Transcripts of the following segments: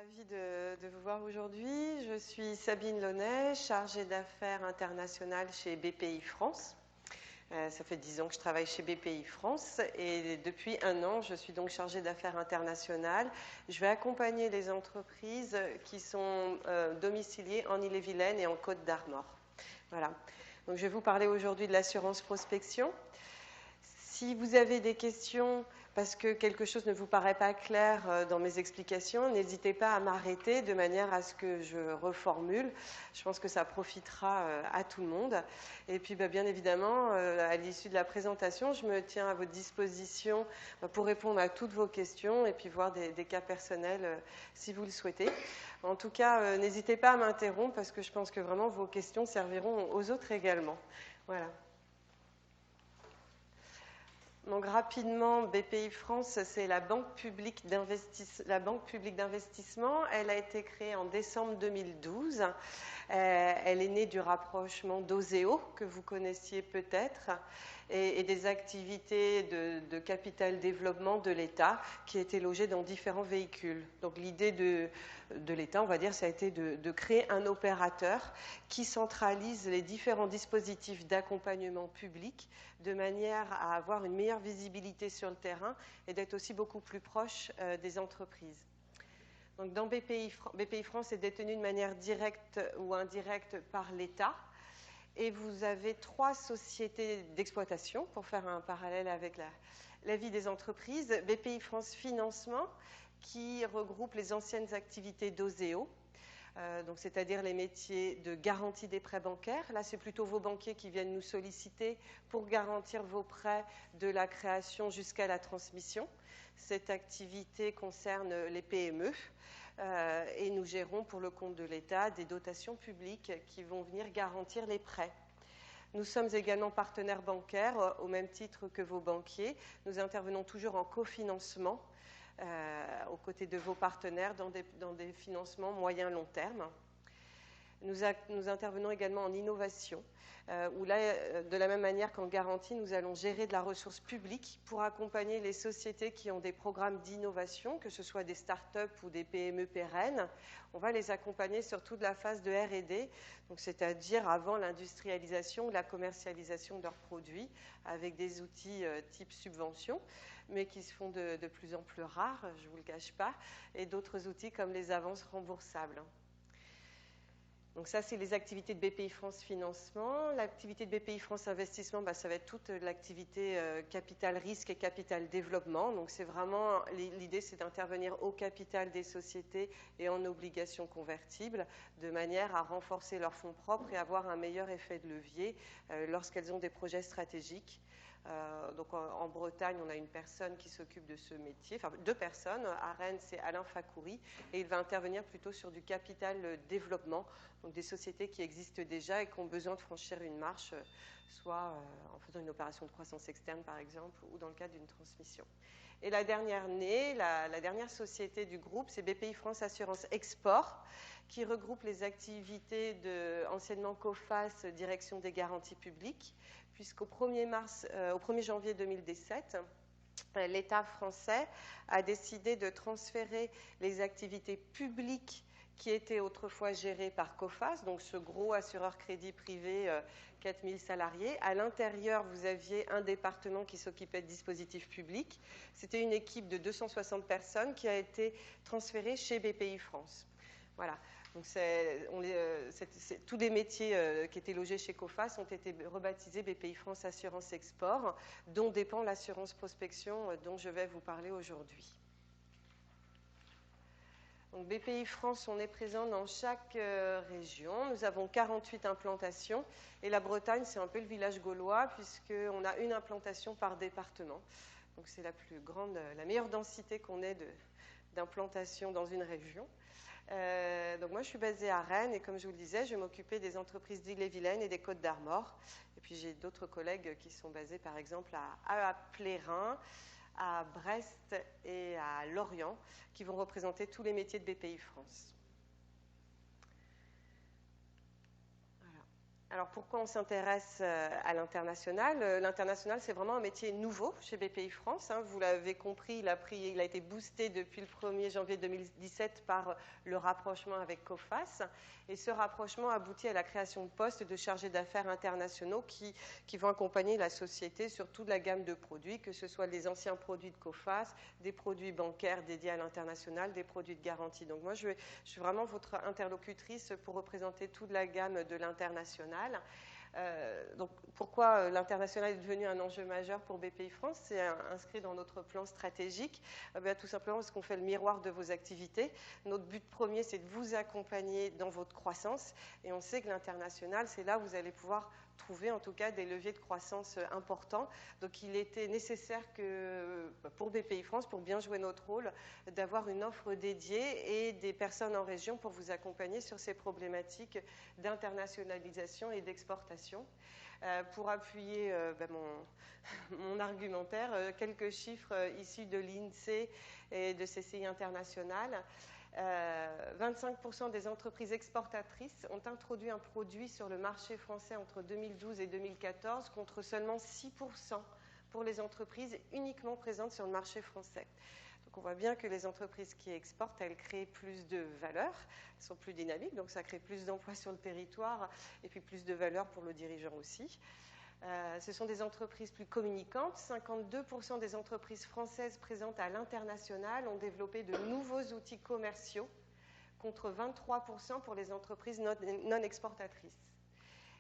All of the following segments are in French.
ravie de vous voir aujourd'hui. Je suis Sabine Launay, chargée d'affaires internationales chez BPI France. Ça fait 10 ans que je travaille chez BPI France et depuis un an, je suis donc chargée d'affaires internationales. Je vais accompagner les entreprises qui sont domiciliées en Ille-et-Vilaine et en Côte d'Armor. Voilà. Donc, je vais vous parler aujourd'hui de l'assurance prospection. Si vous avez des questions parce que quelque chose ne vous paraît pas clair dans mes explications, n'hésitez pas à m'arrêter de manière à ce que je reformule. Je pense que ça profitera à tout le monde. Et puis, bien évidemment, à l'issue de la présentation, je me tiens à votre disposition pour répondre à toutes vos questions et puis voir des cas personnels si vous le souhaitez. En tout cas, n'hésitez pas à m'interrompre parce que je pense que vraiment vos questions serviront aux autres également. Voilà. Donc rapidement, BPI France, c'est la banque publique d'investissement. Elle a été créée en décembre 2012. Elle est née du rapprochement d'Oseo, que vous connaissiez peut-être, et des activités de capital développement de l'État qui étaient logées dans différents véhicules. Donc l'idée de l'État, on va dire, ça a été de créer un opérateur qui centralise les différents dispositifs d'accompagnement public de manière à avoir une meilleure visibilité sur le terrain et d'être aussi beaucoup plus proche des entreprises. Donc dans BPI France est détenu de manière directe ou indirecte par l'État. Et vous avez 3 sociétés d'exploitation, pour faire un parallèle avec la vie des entreprises. BPI France Financement, qui regroupe les anciennes activités d'Oseo, donc c'est-à-dire les métiers de garantie des prêts bancaires. Là, c'est plutôt vos banquiers qui viennent nous solliciter pour garantir vos prêts de la création jusqu'à la transmission. Cette activité concerne les PME et nous gérons pour le compte de l'État des dotations publiques qui vont venir garantir les prêts. Nous sommes également partenaires bancaires au même titre que vos banquiers. Nous intervenons toujours en cofinancement aux côtés de vos partenaires dans des financements moyen-long terme. Nous intervenons également en innovation, où là, de la même manière qu'en garantie, nous allons gérer de la ressource publique pour accompagner les sociétés qui ont des programmes d'innovation, que ce soit des start-up ou des PME pérennes. On va les accompagner sur toute la phase de R&D, donc c'est-à-dire avant l'industrialisation ou la commercialisation de leurs produits, avec des outils type subvention, mais qui se font de plus en plus rares, je ne vous le cache pas, et d'autres outils comme les avances remboursables. Donc ça, c'est les activités de BPI France Financement. L'activité de BPI France Investissement, ça va être toute l'activité capital risque et capital développement. Donc c'est vraiment, l'idée, c'est d'intervenir au capital des sociétés et en obligations convertibles, de manière à renforcer leurs fonds propres et avoir un meilleur effet de levier lorsqu'elles ont des projets stratégiques. Donc en Bretagne, on a une personne qui s'occupe de ce métier, enfin 2 personnes. À Rennes, c'est Alain Fakouri, et il va intervenir plutôt sur du capital développement, donc des sociétés qui existent déjà et qui ont besoin de franchir une marche, soit en faisant une opération de croissance externe par exemple, ou dans le cadre d'une transmission. Et la dernière née, la dernière société du groupe, c'est BPI France Assurance Export, qui regroupe les activités de anciennement COFAS, Direction des garanties publiques, puisqu'au 1er janvier 2017, l'État français a décidé de transférer les activités publiques qui étaient autrefois gérées par COFAS, donc ce gros assureur crédit privé, 4000 salariés. À l'intérieur, vous aviez un département qui s'occupait de dispositifs publics. C'était une équipe de 260 personnes qui a été transférée chez BPI France. Voilà. Donc tous les métiers qui étaient logés chez COFAS ont été rebaptisés BPI France Assurance Export, dont dépend l'assurance prospection dont je vais vous parler aujourd'hui. Donc BPI France, on est présent dans chaque région. Nous avons 48 implantations et la Bretagne, c'est un peu le village gaulois puisqu'on a une implantation par département. Donc c'est la meilleure densité qu'on ait d'implantation dans une région. Donc moi je suis basée à Rennes et comme je vous le disais, je vais m'occuper des entreprises d'Ille-et-Vilaine et des Côtes d'Armor. Et puis j'ai d'autres collègues qui sont basés par exemple à Plérin, à Brest et à Lorient, qui vont représenter tous les métiers de BPI France. Voilà. Alors pourquoi on s'intéresse à l'international? L'international, c'est vraiment un métier nouveau chez BPI France. Vous l'avez compris, il a été boosté depuis le 1er janvier 2017 par le rapprochement avec COFAS. Et ce rapprochement aboutit à la création de postes de chargés d'affaires internationaux qui vont accompagner la société sur toute la gamme de produits, que ce soit les anciens produits de COFAS, des produits bancaires dédiés à l'international, des produits de garantie. Donc moi, je suis vraiment votre interlocutrice pour représenter toute la gamme de l'international. Donc pourquoi l'international est devenu un enjeu majeur pour BPI France? C'est inscrit dans notre plan stratégique. Tout simplement parce qu'on fait le miroir de vos activités. Notre but premier, c'est de vous accompagner dans votre croissance. Et on sait que l'international, c'est là où vous allez pouvoir trouver en tout cas des leviers de croissance importants. Donc il était nécessaire que, pour BPI France, pour bien jouer notre rôle, d'avoir une offre dédiée et des personnes en région pour vous accompagner sur ces problématiques d'internationalisation et d'exportation. Pour appuyer mon argumentaire, quelques chiffres issus de l'INSEE et de CCI International. 25% des entreprises exportatrices ont introduit un produit sur le marché français entre 2012 et 2014 contre seulement 6% pour les entreprises uniquement présentes sur le marché français. Donc on voit bien que les entreprises qui exportent, elles créent plus de valeur, elles sont plus dynamiques, donc ça crée plus d'emplois sur le territoire et puis plus de valeur pour le dirigeant aussi. Ce sont des entreprises plus communicantes. 52% des entreprises françaises présentes à l'international ont développé de nouveaux outils commerciaux contre 23% pour les entreprises non exportatrices.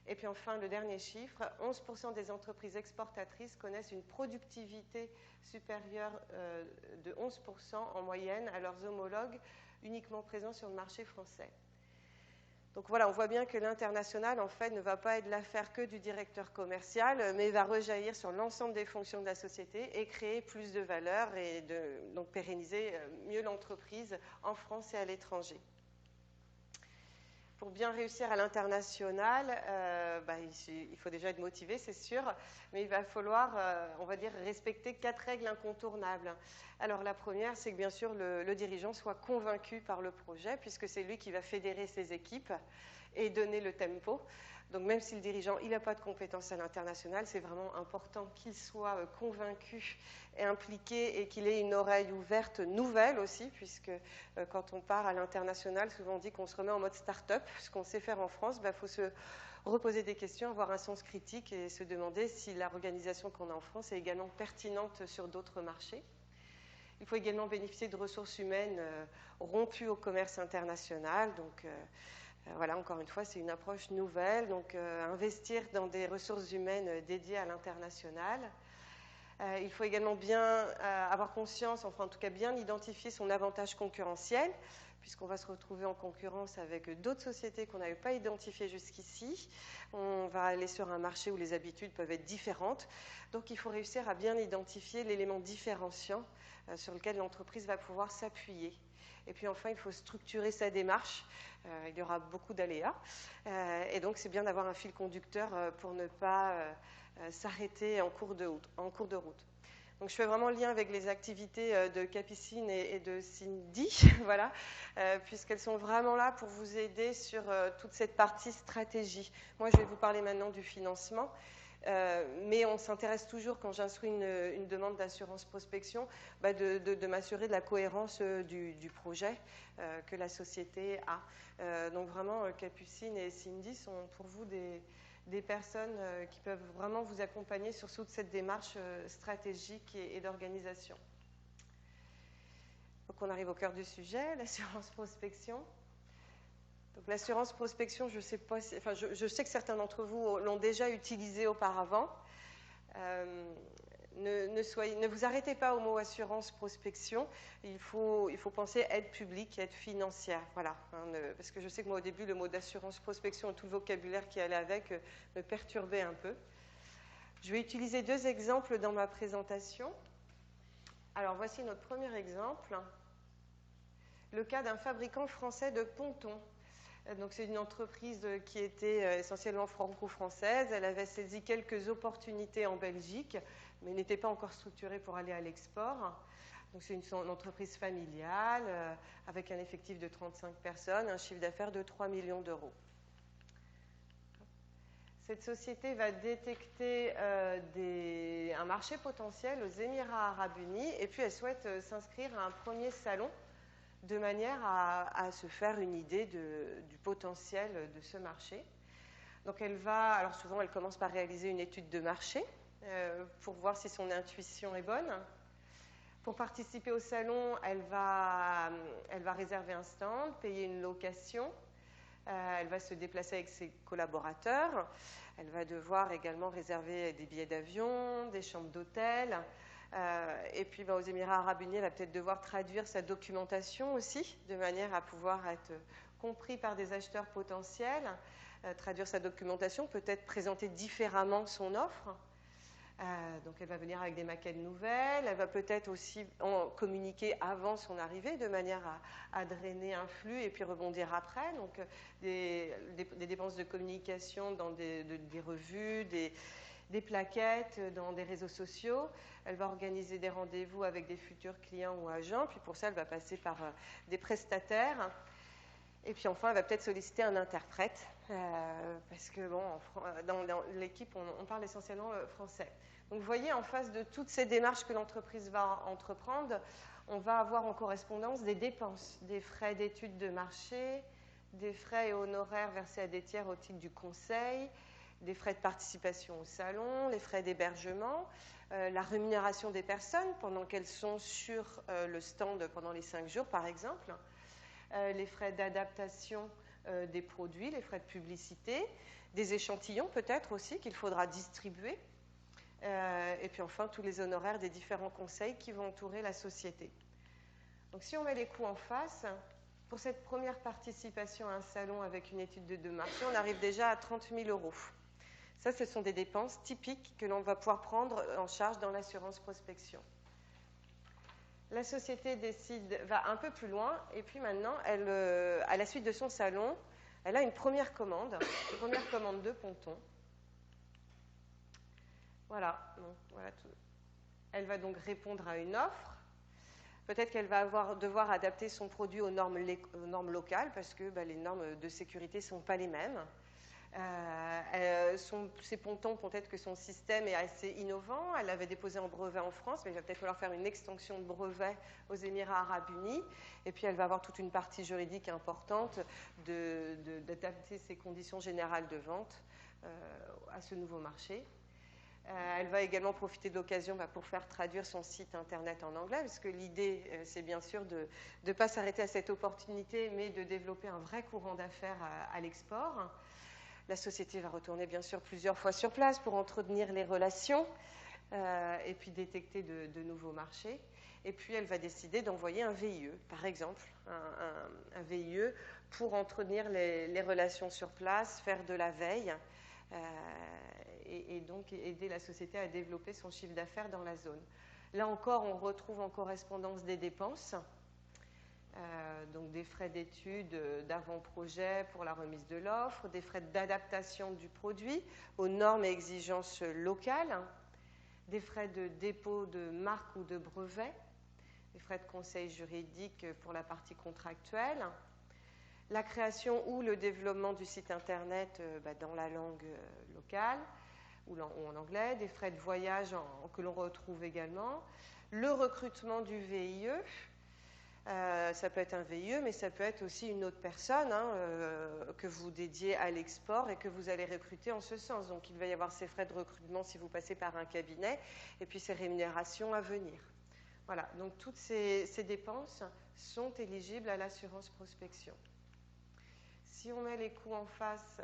Et puis enfin, le dernier chiffre, 11% des entreprises exportatrices connaissent une productivité supérieure de 11% en moyenne à leurs homologues uniquement présents sur le marché français. Donc voilà, on voit bien que l'international, en fait, ne va pas être l'affaire que du directeur commercial, mais va rejaillir sur l'ensemble des fonctions de la société et créer plus de valeur et donc pérenniser mieux l'entreprise en France et à l'étranger. Pour bien réussir à l'international, il faut déjà être motivé, c'est sûr, mais il va falloir, on va dire, respecter 4 règles incontournables. Alors la première, c'est que bien sûr le dirigeant soit convaincu par le projet, puisque c'est lui qui va fédérer ses équipes et donner le tempo. Donc même si le dirigeant n'a pas de compétences à l'international, c'est vraiment important qu'il soit convaincu et impliqué et qu'il ait une oreille ouverte nouvelle aussi, puisque quand on part à l'international, souvent on dit qu'on se remet en mode start-up. Ce qu'on sait faire en France, faut se reposer des questions, avoir un sens critique et se demander si l'organisation qu'on a en France est également pertinente sur d'autres marchés. Il faut également bénéficier de ressources humaines rompues au commerce international. Donc voilà, encore une fois, c'est une approche nouvelle. Donc investir dans des ressources humaines dédiées à l'international. Il faut également bien avoir conscience, enfin en tout cas bien identifier son avantage concurrentiel, puisqu'on va se retrouver en concurrence avec d'autres sociétés qu'on n'avait pas identifiées jusqu'ici. On va aller sur un marché où les habitudes peuvent être différentes. Donc il faut réussir à bien identifier l'élément différenciant sur lequel l'entreprise va pouvoir s'appuyer. Et puis enfin, il faut structurer sa démarche. Il y aura beaucoup d'aléas. Et donc c'est bien d'avoir un fil conducteur pour ne pas s'arrêter en cours de route. Donc je fais vraiment le lien avec les activités de Capucine et de Cindy, voilà, puisqu'elles sont vraiment là pour vous aider sur toute cette partie stratégie. Moi, je vais vous parler maintenant du financement, mais on s'intéresse toujours, quand j'instruis une demande d'assurance prospection, de m'assurer de la cohérence du projet que la société a. Donc vraiment, Capucine et Cindy sont pour vous des personnes qui peuvent vraiment vous accompagner sur toute cette démarche stratégique et d'organisation. Donc on arrive au cœur du sujet, l'assurance prospection. Donc l'assurance prospection, je sais que certains d'entre vous l'ont déjà utilisée auparavant. Ne vous arrêtez pas au mot assurance prospection. Il faut penser aide publique, aide financière. Voilà. Parce que je sais que moi, au début, le mot d'assurance prospection et tout le vocabulaire qui allait avec me perturbait un peu. Je vais utiliser 2 exemples dans ma présentation. Alors, voici notre premier exemple. Le cas d'un fabricant français de pontons. Donc, c'est une entreprise qui était essentiellement franco-française. Elle avait saisi quelques opportunités en Belgique, mais n'était pas encore structurée pour aller à l'export. Donc c'est une entreprise familiale avec un effectif de 35 personnes, un chiffre d'affaires de 3 millions d'euros. Cette société va détecter un marché potentiel aux Émirats arabes unis et puis elle souhaite s'inscrire à un premier salon de manière à se faire une idée du potentiel de ce marché. Donc alors souvent elle commence par réaliser une étude de marché pour voir si son intuition est bonne. Pour participer au salon, elle va réserver un stand, payer une location. Elle va se déplacer avec ses collaborateurs. Elle va devoir également réserver des billets d'avion, des chambres d'hôtel. Et puis aux Émirats arabes unis, elle va peut-être devoir traduire sa documentation aussi, de manière à pouvoir être compris par des acheteurs potentiels. Traduire sa documentation, peut-être présenter différemment son offre. Donc elle va venir avec des maquettes nouvelles, elle va peut-être aussi communiquer avant son arrivée de manière à drainer un flux et puis rebondir après. Donc des dépenses de communication dans des revues, des plaquettes, dans des réseaux sociaux. Elle va organiser des rendez-vous avec des futurs clients ou agents, puis pour ça elle va passer par des prestataires. Et puis enfin, elle va peut-être solliciter un interprète, parce que dans l'équipe, on parle essentiellement français. Donc vous voyez, en face de toutes ces démarches que l'entreprise va entreprendre, on va avoir en correspondance des dépenses, des frais d'études de marché, des frais et honoraires versés à des tiers au titre du conseil, des frais de participation au salon, les frais d'hébergement, la rémunération des personnes pendant qu'elles sont sur le stand pendant les 5 jours, par exemple, les frais d'adaptation des produits, les frais de publicité, des échantillons peut-être aussi qu'il faudra distribuer, et puis enfin tous les honoraires des différents conseils qui vont entourer la société. Donc si on met les coûts en face, pour cette première participation à un salon avec une étude de marché, on arrive déjà à 30 000 €. Ça, ce sont des dépenses typiques que l'on va pouvoir prendre en charge dans l'assurance prospection. La société va un peu plus loin, et puis maintenant, à la suite de son salon, elle a une première commande de ponton. Voilà, tout. Elle va donc répondre à une offre. Peut-être qu'elle va devoir adapter son produit aux normes locales, parce que les normes de sécurité ne sont pas les mêmes. Ces pontons, peut-être que son système est assez innovant. Elle avait déposé en brevet en France, mais il va peut-être falloir faire une extension de brevet aux Émirats arabes unis. Et puis elle va avoir toute une partie juridique importante d'adapter ses conditions générales de vente à ce nouveau marché. Elle va également profiter de l'occasion pour faire traduire son site internet en anglais, parce que l'idée, c'est bien sûr de ne pas s'arrêter à cette opportunité, mais de développer un vrai courant d'affaires à l'export. La société va retourner bien sûr plusieurs fois sur place pour entretenir les relations et puis détecter de nouveaux marchés. Et puis elle va décider d'envoyer un VIE, par exemple, un VIE pour entretenir les relations sur place, faire de la veille et donc aider la société à développer son chiffre d'affaires dans la zone. Là encore, on retrouve en correspondance des dépenses. Donc des frais d'études d'avant-projet pour la remise de l'offre, des frais d'adaptation du produit aux normes et exigences locales, des frais de dépôt de marque ou de brevet, des frais de conseil juridique pour la partie contractuelle, la création ou le développement du site internet dans la langue locale ou en anglais, des frais de voyage que l'on retrouve également, le recrutement du VIE. Ça peut être un VIE, mais ça peut être aussi une autre personne que vous dédiez à l'export et que vous allez recruter en ce sens. Donc il va y avoir ces frais de recrutement si vous passez par un cabinet, et puis ces rémunérations à venir. Voilà, donc toutes ces dépenses sont éligibles à l'assurance prospection. Si on met les coûts en face,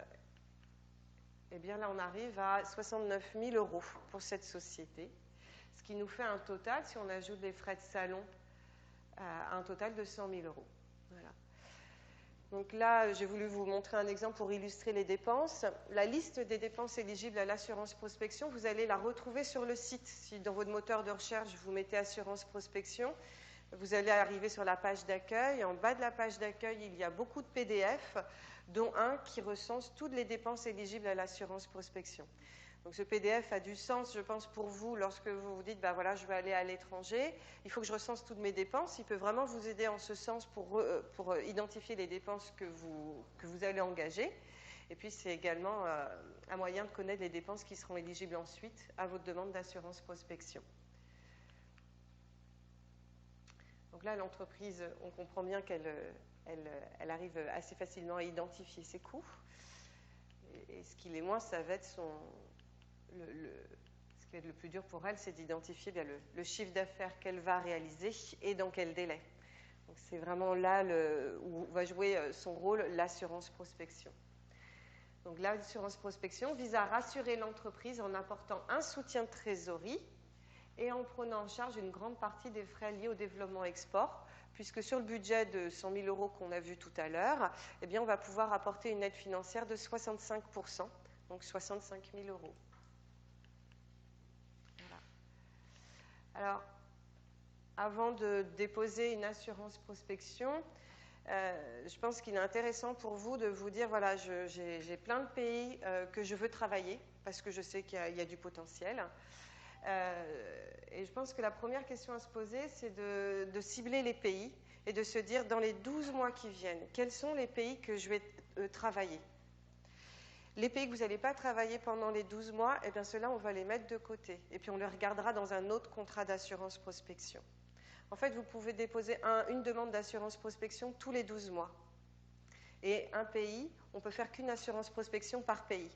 eh bien là on arrive à 69 000 € pour cette société, ce qui nous fait un total, si on ajoute les frais de salon, un total de 100 000 €. Voilà. Donc là, j'ai voulu vous montrer un exemple pour illustrer les dépenses. La liste des dépenses éligibles à l'assurance prospection, vous allez la retrouver sur le site. Si dans votre moteur de recherche, vous mettez assurance prospection, vous allez arriver sur la page d'accueil. En bas de la page d'accueil, il y a beaucoup de PDF, dont un qui recense toutes les dépenses éligibles à l'assurance prospection. Donc ce PDF a du sens, je pense, pour vous lorsque vous vous dites, voilà, je vais aller à l'étranger, il faut que je recense toutes mes dépenses. Il peut vraiment vous aider en ce sens pour identifier les dépenses que vous allez engager. Et puis, c'est également un moyen de connaître les dépenses qui seront éligibles ensuite à votre demande d'assurance prospection. Donc là, l'entreprise, on comprend bien qu'elle elle arrive assez facilement à identifier ses coûts. Et ce qui l'est moins, ça va être ce qui va être le plus dur pour elle, c'est d'identifier bien le chiffre d'affaires qu'elle va réaliser et dans quel délai. Donc c'est vraiment là où va jouer son rôle l'assurance prospection. Donc l'assurance prospection vise à rassurer l'entreprise en apportant un soutien de trésorerie et en prenant en charge une grande partie des frais liés au développement export, puisque sur le budget de 100 000 euros qu'on a vu tout à l'heure, eh bien, on va pouvoir apporter une aide financière de 65%, donc 65 000 euros. Voilà. Alors, avant de déposer une assurance prospection, je pense qu'il est intéressant pour vous de vous dire, voilà, j'ai plein de pays que je veux travailler, parce que je sais qu'il y a du potentiel. Et je pense que la première question à se poser, c'est de cibler les pays et de se dire, dans les 12 mois qui viennent, quels sont les pays que je vais travailler. Les pays que vous n'allez pas travailler pendant les 12 mois, eh bien ceux-là, on va les mettre de côté. Et puis on les regardera dans un autre contrat d'assurance prospection. En fait, vous pouvez déposer une demande d'assurance prospection tous les 12 mois. Et un pays, on ne peut faire qu'une assurance prospection par pays.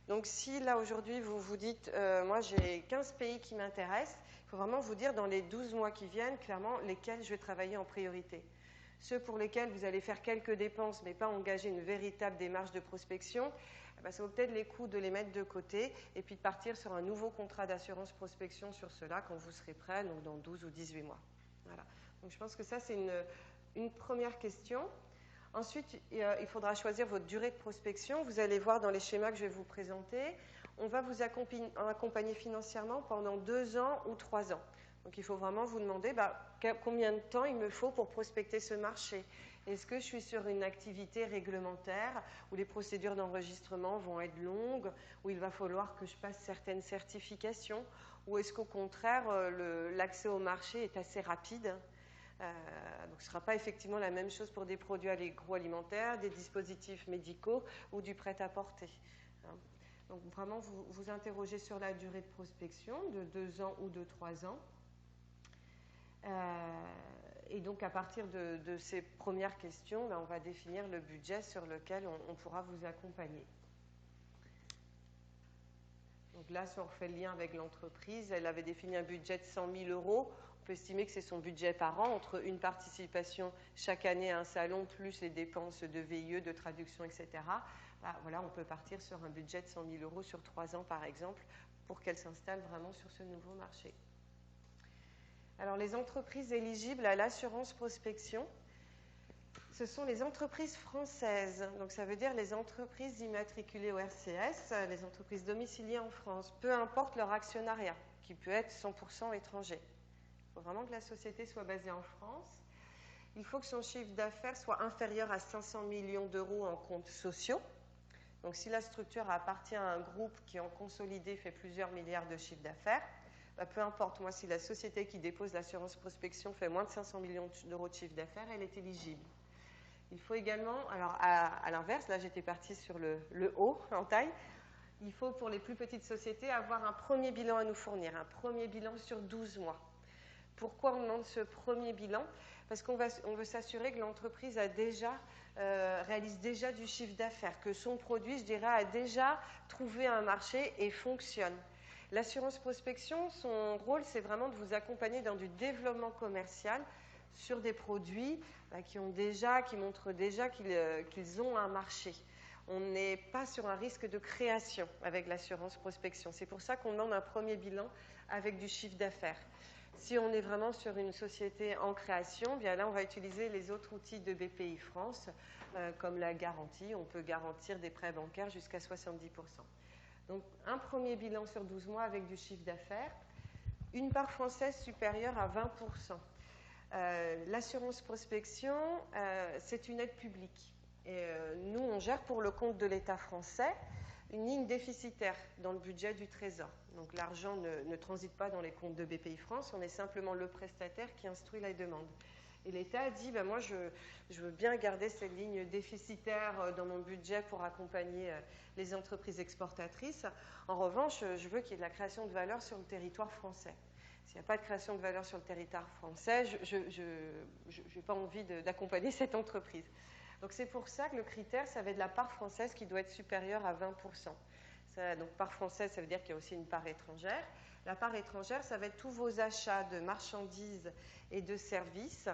Donc si là aujourd'hui vous vous dites, moi j'ai 15 pays qui m'intéressent, il faut vraiment vous dire dans les 12 mois qui viennent, clairement, lesquels je vais travailler en priorité. Ceux pour lesquels vous allez faire quelques dépenses, mais pas engager une véritable démarche de prospection, ça vaut peut-être les coups de les mettre de côté et puis de partir sur un nouveau contrat d'assurance prospection sur cela quand vous serez prêt, donc dans 12 ou 18 mois. Voilà. Donc je pense que ça c'est une première question. Ensuite, il faudra choisir votre durée de prospection. Vous allez voir dans les schémas que je vais vous présenter, on va vous accompagner financièrement pendant 2 ans ou 3 ans. Donc il faut vraiment vous demander combien de temps il me faut pour prospecter ce marché. Est-ce que je suis sur une activité réglementaire où les procédures d'enregistrement vont être longues, où il va falloir que je passe certaines certifications, ou est-ce qu'au contraire, l'accès au marché est assez rapide ? Donc ce ne sera pas effectivement la même chose pour des produits agroalimentaires, des dispositifs médicaux ou du prêt-à-porter. Donc vraiment, vous interrogez sur la durée de prospection de 2 ans ou de 3 ans. Et donc à partir de ces premières questions, on va définir le budget sur lequel on pourra vous accompagner. Donc là, si on refait le lien avec l'entreprise, elle avait défini un budget de 100 000 euros. On peut estimer que c'est son budget par an, entre une participation chaque année à un salon, plus les dépenses de VIE, de traduction, etc. Voilà, on peut partir sur un budget de 100 000 euros sur 3 ans, par exemple, pour qu'elle s'installe vraiment sur ce nouveau marché. Alors, les entreprises éligibles à l'assurance prospection, ce sont les entreprises françaises. Donc, ça veut dire les entreprises immatriculées au RCS, les entreprises domiciliées en France, peu importe leur actionnariat, qui peut être 100% étranger. Il faut vraiment que la société soit basée en France. Il faut que son chiffre d'affaires soit inférieur à 500 millions d'euros en comptes sociaux. Donc, si la structure appartient à un groupe qui, en consolidé, fait plusieurs milliards de chiffre d'affaires, peu importe, moi, si la société qui dépose l'assurance prospection fait moins de 500 millions d'euros de chiffre d'affaires, elle est éligible. Il faut également, alors à l'inverse, là j'étais partie sur le haut en taille, il faut pour les plus petites sociétés avoir un premier bilan à nous fournir, un premier bilan sur 12 mois. Pourquoi on demande ce premier bilan ? Parce qu'on veut s'assurer que l'entreprise réalise déjà du chiffre d'affaires, que son produit, je dirais, a déjà trouvé un marché et fonctionne. L'assurance prospection, son rôle, c'est vraiment de vous accompagner dans du développement commercial sur des produits qui montrent déjà qu'ils ont un marché. On n'est pas sur un risque de création avec l'assurance prospection. C'est pour ça qu'on demande un premier bilan avec du chiffre d'affaires. Si on est vraiment sur une société en création, bien là, on va utiliser les autres outils de BPI France, comme la garantie. On peut garantir des prêts bancaires jusqu'à 70%. Donc, un premier bilan sur 12 mois avec du chiffre d'affaires, une part française supérieure à 20%. L'assurance prospection, c'est une aide publique. Et nous, on gère pour le compte de l'État français une ligne déficitaire dans le budget du Trésor. Donc, l'argent ne transite pas dans les comptes de BPI France, on est simplement le prestataire qui instruit la demande. Et l'État a dit, ben moi je veux bien garder cette ligne déficitaire dans mon budget pour accompagner les entreprises exportatrices. En revanche, je veux qu'il y ait de la création de valeur sur le territoire français. S'il n'y a pas de création de valeur sur le territoire français, je n'ai pas envie d'accompagner cette entreprise. Donc c'est pour ça que le critère, ça va être la part française qui doit être supérieure à 20%. Donc part française, ça veut dire qu'il y a aussi une part étrangère. La part étrangère, ça va être tous vos achats de marchandises et de services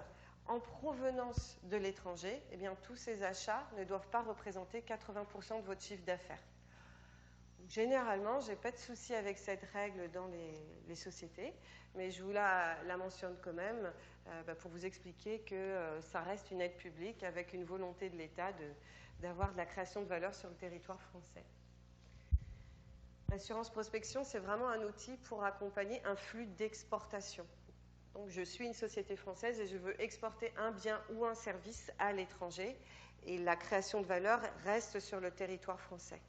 en provenance de l'étranger. Eh bien, tous ces achats ne doivent pas représenter 80% de votre chiffre d'affaires. Généralement, je n'ai pas de souci avec cette règle dans les sociétés, mais je vous la mentionne quand même pour vous expliquer que ça reste une aide publique avec une volonté de l'État d'avoir de la création de valeur sur le territoire français. L'assurance prospection, c'est vraiment un outil pour accompagner un flux d'exportation. Donc, je suis une société française et je veux exporter un bien ou un service à l'étranger et la création de valeur reste sur le territoire français.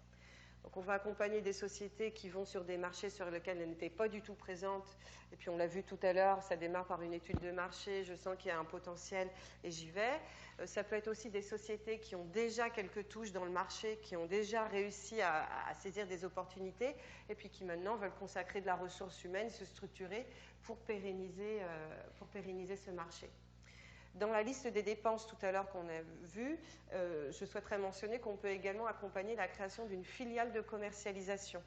Donc, on va accompagner des sociétés qui vont sur des marchés sur lesquels elles n'étaient pas du tout présentes. Et puis, on l'a vu tout à l'heure, ça démarre par une étude de marché. Je sens qu'il y a un potentiel et j'y vais. Ça peut être aussi des sociétés qui ont déjà quelques touches dans le marché, qui ont déjà réussi à saisir des opportunités et puis qui maintenant veulent consacrer de la ressource humaine, se structurer pour pérenniser ce marché. Dans la liste des dépenses tout à l'heure qu'on a vue, je souhaiterais mentionner qu'on peut également accompagner la création d'une filiale de commercialisation.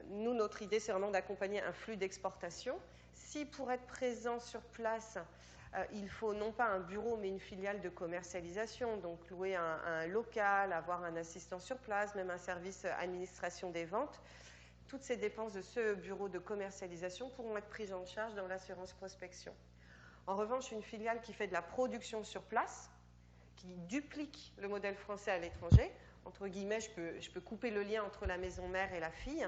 Nous, notre idée, c'est vraiment d'accompagner un flux d'exportation. Si pour être présent sur place, il faut non pas un bureau, mais une filiale de commercialisation, donc louer un local, avoir un assistant sur place, même un service administration des ventes, toutes ces dépenses de ce bureau de commercialisation pourront être prises en charge dans l'assurance prospection. En revanche, une filiale qui fait de la production sur place, qui duplique le modèle français à l'étranger, entre guillemets, je peux couper le lien entre la maison mère et la fille,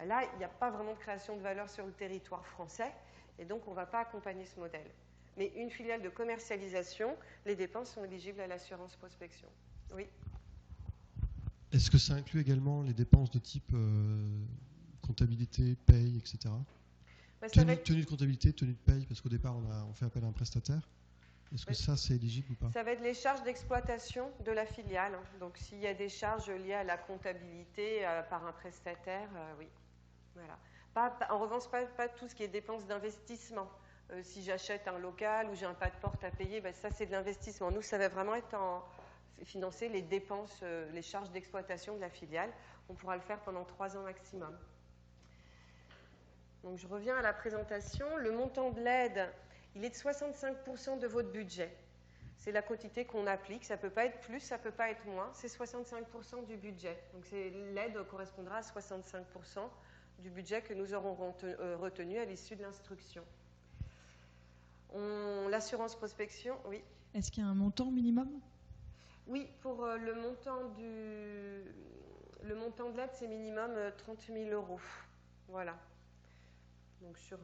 là, il n'y a pas vraiment de création de valeur sur le territoire français, et donc on ne va pas accompagner ce modèle. Mais une filiale de commercialisation, les dépenses sont éligibles à l'assurance prospection. Oui. Est-ce que ça inclut également les dépenses de type comptabilité, paye, etc. Tenue de comptabilité, tenue de paye, parce qu'au départ, on fait appel à un prestataire. Est-ce que ça, c'est éligible ou pas? Ça va être les charges d'exploitation de la filiale. Donc, s'il y a des charges liées à la comptabilité par un prestataire, oui. Voilà. En revanche, pas tout ce qui est dépenses d'investissement. Si j'achète un local ou j'ai un pas de porte à payer, ben ça, c'est de l'investissement. Nous, ça va vraiment être financer les dépenses, les charges d'exploitation de la filiale. On pourra le faire pendant 3 ans maximum. Donc, je reviens à la présentation. Le montant de l'aide, il est de 65% de votre budget. C'est la quantité qu'on applique. Ça ne peut pas être plus, ça ne peut pas être moins. C'est 65% du budget. Donc, l'aide correspondra à 65% du budget que nous aurons retenu à l'issue de l'instruction. L'assurance prospection, oui. Est-ce qu'il y a un montant minimum? Oui, pour le montant de l'aide, c'est minimum 30 000 €. Voilà. Donc sur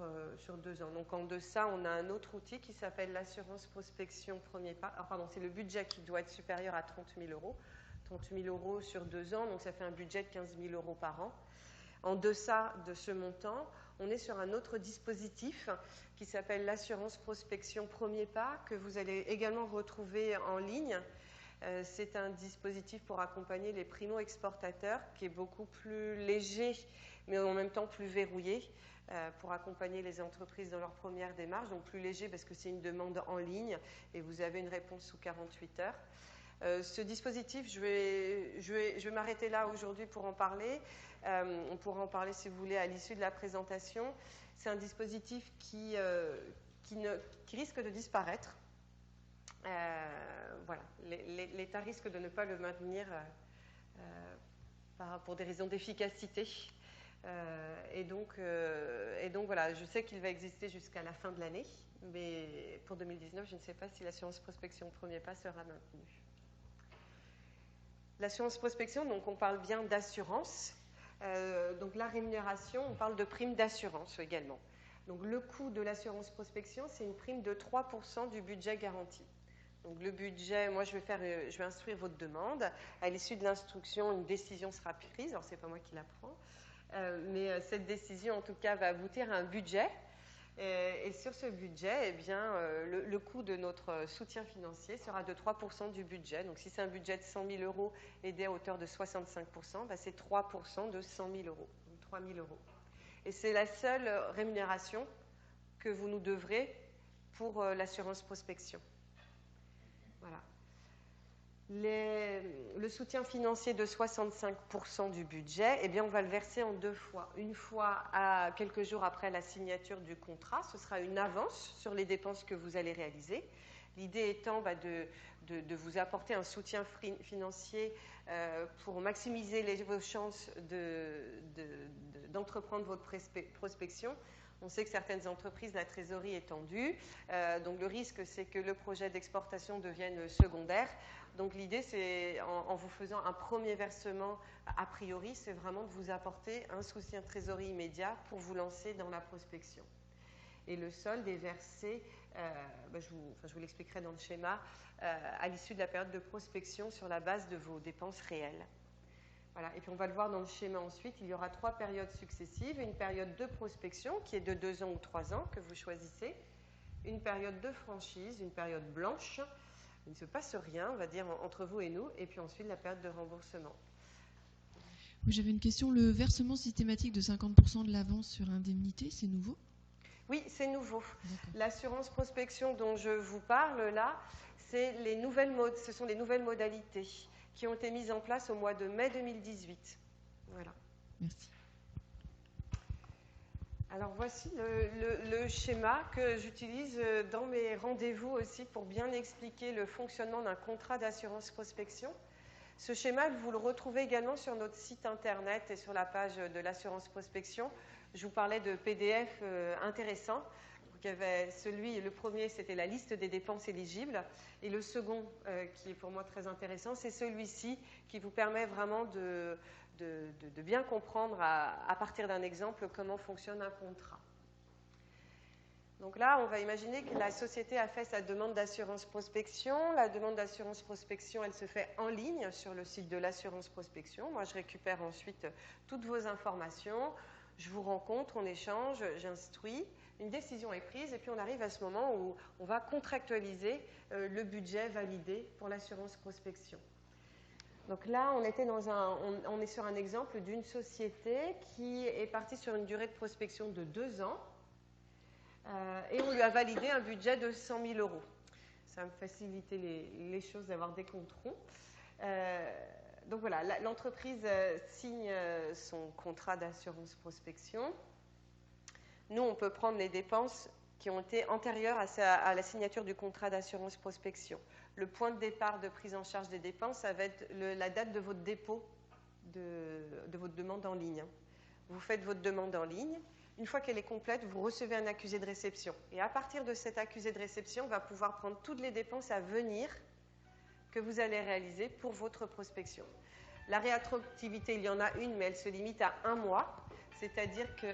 2 ans. Donc en deçà, on a un autre outil qui s'appelle l'assurance prospection premier pas. Alors pardon, c'est le budget qui doit être supérieur à 30 000 €. 30 000 € sur 2 ans, donc ça fait un budget de 15 000 € par an. En deçà de ce montant, on est sur un autre dispositif qui s'appelle l'assurance prospection premier pas, que vous allez également retrouver en ligne. C'est un dispositif pour accompagner les primo-exportateurs qui est beaucoup plus léger, mais en même temps plus verrouillé, pour accompagner les entreprises dans leur première démarche. Donc plus léger parce que c'est une demande en ligne et vous avez une réponse sous 48 heures. Ce dispositif, je vais m'arrêter là aujourd'hui pour en parler. On pourra en parler si vous voulez à l'issue de la présentation. C'est un dispositif qui risque de disparaître. Voilà, l'État risque de ne pas le maintenir pour des raisons d'efficacité. Et donc voilà, je sais qu'il va exister jusqu'à la fin de l'année, mais pour 2019, je ne sais pas si l'assurance prospection premier pas sera maintenue. L'assurance prospection, donc on parle bien d'assurance. Donc la rémunération, on parle de prime d'assurance également. Donc le coût de l'assurance prospection, c'est une prime de 3% du budget garanti. Donc le budget, moi je vais instruire votre demande. À l'issue de l'instruction, une décision sera prise. Alors c'est pas moi qui la prends, mais cette décision en tout cas va aboutir à un budget Et sur ce budget, eh bien, le coût de notre soutien financier sera de 3% du budget. Donc si c'est un budget de 100 000 euros aidé à hauteur de 65%, bah, c'est 3% de 100 000 euros, donc 3 000 euros. Et c'est la seule rémunération que vous nous devrez pour l'assurance prospection. Voilà. Le soutien financier de 65% du budget, eh bien, on va le verser en 2 fois. Une fois à quelques jours après la signature du contrat, ce sera une avance sur les dépenses que vous allez réaliser. L'idée étant de vous apporter un soutien financier pour maximiser vos chances d'entreprendre votre prospection. On sait que certaines entreprises, la trésorerie est tendue, donc le risque, c'est que le projet d'exportation devienne secondaire. Donc l'idée, c'est, en vous faisant un premier versement a priori, c'est vraiment de vous apporter un soutien de trésorerie immédiat pour vous lancer dans la prospection. Et le solde est versé, je vous l'expliquerai dans le schéma, à l'issue de la période de prospection sur la base de vos dépenses réelles. Voilà. Et puis on va le voir dans le schéma ensuite, il y aura 3 périodes successives. Une période de prospection qui est de 2 ans ou 3 ans que vous choisissez. Une période de franchise, une période blanche. Il ne se passe rien, on va dire, entre vous et nous. Et puis ensuite la période de remboursement. J'avais une question. Le versement systématique de 50% de l'avance sur indemnité, c'est nouveau ? Oui, c'est nouveau. L'assurance prospection dont je vous parle là, ce sont les nouvelles modalités qui ont été mises en place au mois de mai 2018. Voilà. Merci. Alors voici le schéma que j'utilise dans mes rendez-vous aussi pour bien expliquer le fonctionnement d'un contrat d'assurance prospection. Ce schéma, vous le retrouvez également sur notre site internet et sur la page de l'assurance prospection. Je vous parlais de PDF intéressants. Donc, il y avait le premier, c'était la liste des dépenses éligibles. Et le second, qui est pour moi très intéressant, c'est celui-ci qui vous permet vraiment de bien comprendre à partir d'un exemple comment fonctionne un contrat. Donc là, on va imaginer que la société a fait sa demande d'assurance prospection. La demande d'assurance prospection, elle se fait en ligne sur le site de l'assurance prospection. Moi, je récupère ensuite toutes vos informations. Je vous rencontre, on échange, j'instruis. Une décision est prise et puis on arrive à ce moment où on va contractualiser le budget validé pour l'assurance prospection. Donc là, on est sur un exemple d'une société qui est partie sur une durée de prospection de 2 ans et on lui a validé un budget de 100 000 euros. Ça va me faciliter les choses d'avoir des comptes ronds. Donc voilà, l'entreprise signe son contrat d'assurance prospection. Nous, on peut prendre les dépenses qui ont été antérieures à la signature du contrat d'assurance prospection. Le point de départ de prise en charge des dépenses, ça va être la date de votre dépôt de votre demande en ligne. Vous faites votre demande en ligne. Une fois qu'elle est complète, vous recevez un accusé de réception. Et à partir de cet accusé de réception, on va pouvoir prendre toutes les dépenses à venir que vous allez réaliser pour votre prospection. La rétroactivité, il y en a une, mais elle se limite à 1 mois. C'est-à-dire que...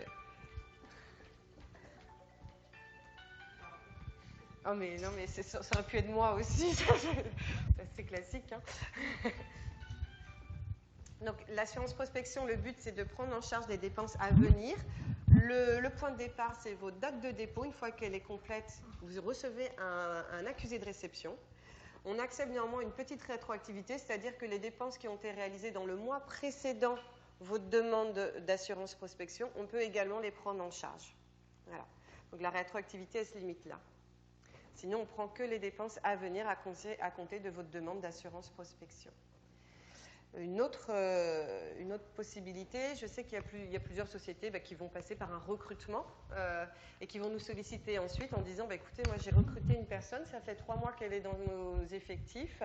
Oh mais non, mais ça aurait pu être moi aussi. C'est classique. Hein. Donc l'assurance prospection, le but, c'est de prendre en charge les dépenses à venir. Le point de départ, c'est votre date de dépôt. Une fois qu'elle est complète, vous recevez un accusé de réception. On accepte néanmoins une petite rétroactivité, c'est-à-dire que les dépenses qui ont été réalisées dans le mois précédent votre demande d'assurance prospection, on peut également les prendre en charge. Voilà. Donc la rétroactivité, elle se limite là. Sinon, on ne prend que les dépenses à venir à compter de votre demande d'assurance prospection. Une autre possibilité, je sais qu'il y a plusieurs sociétés qui vont passer par un recrutement et qui vont nous solliciter ensuite en disant écoutez, moi j'ai recruté une personne, ça fait 3 mois qu'elle est dans nos effectifs,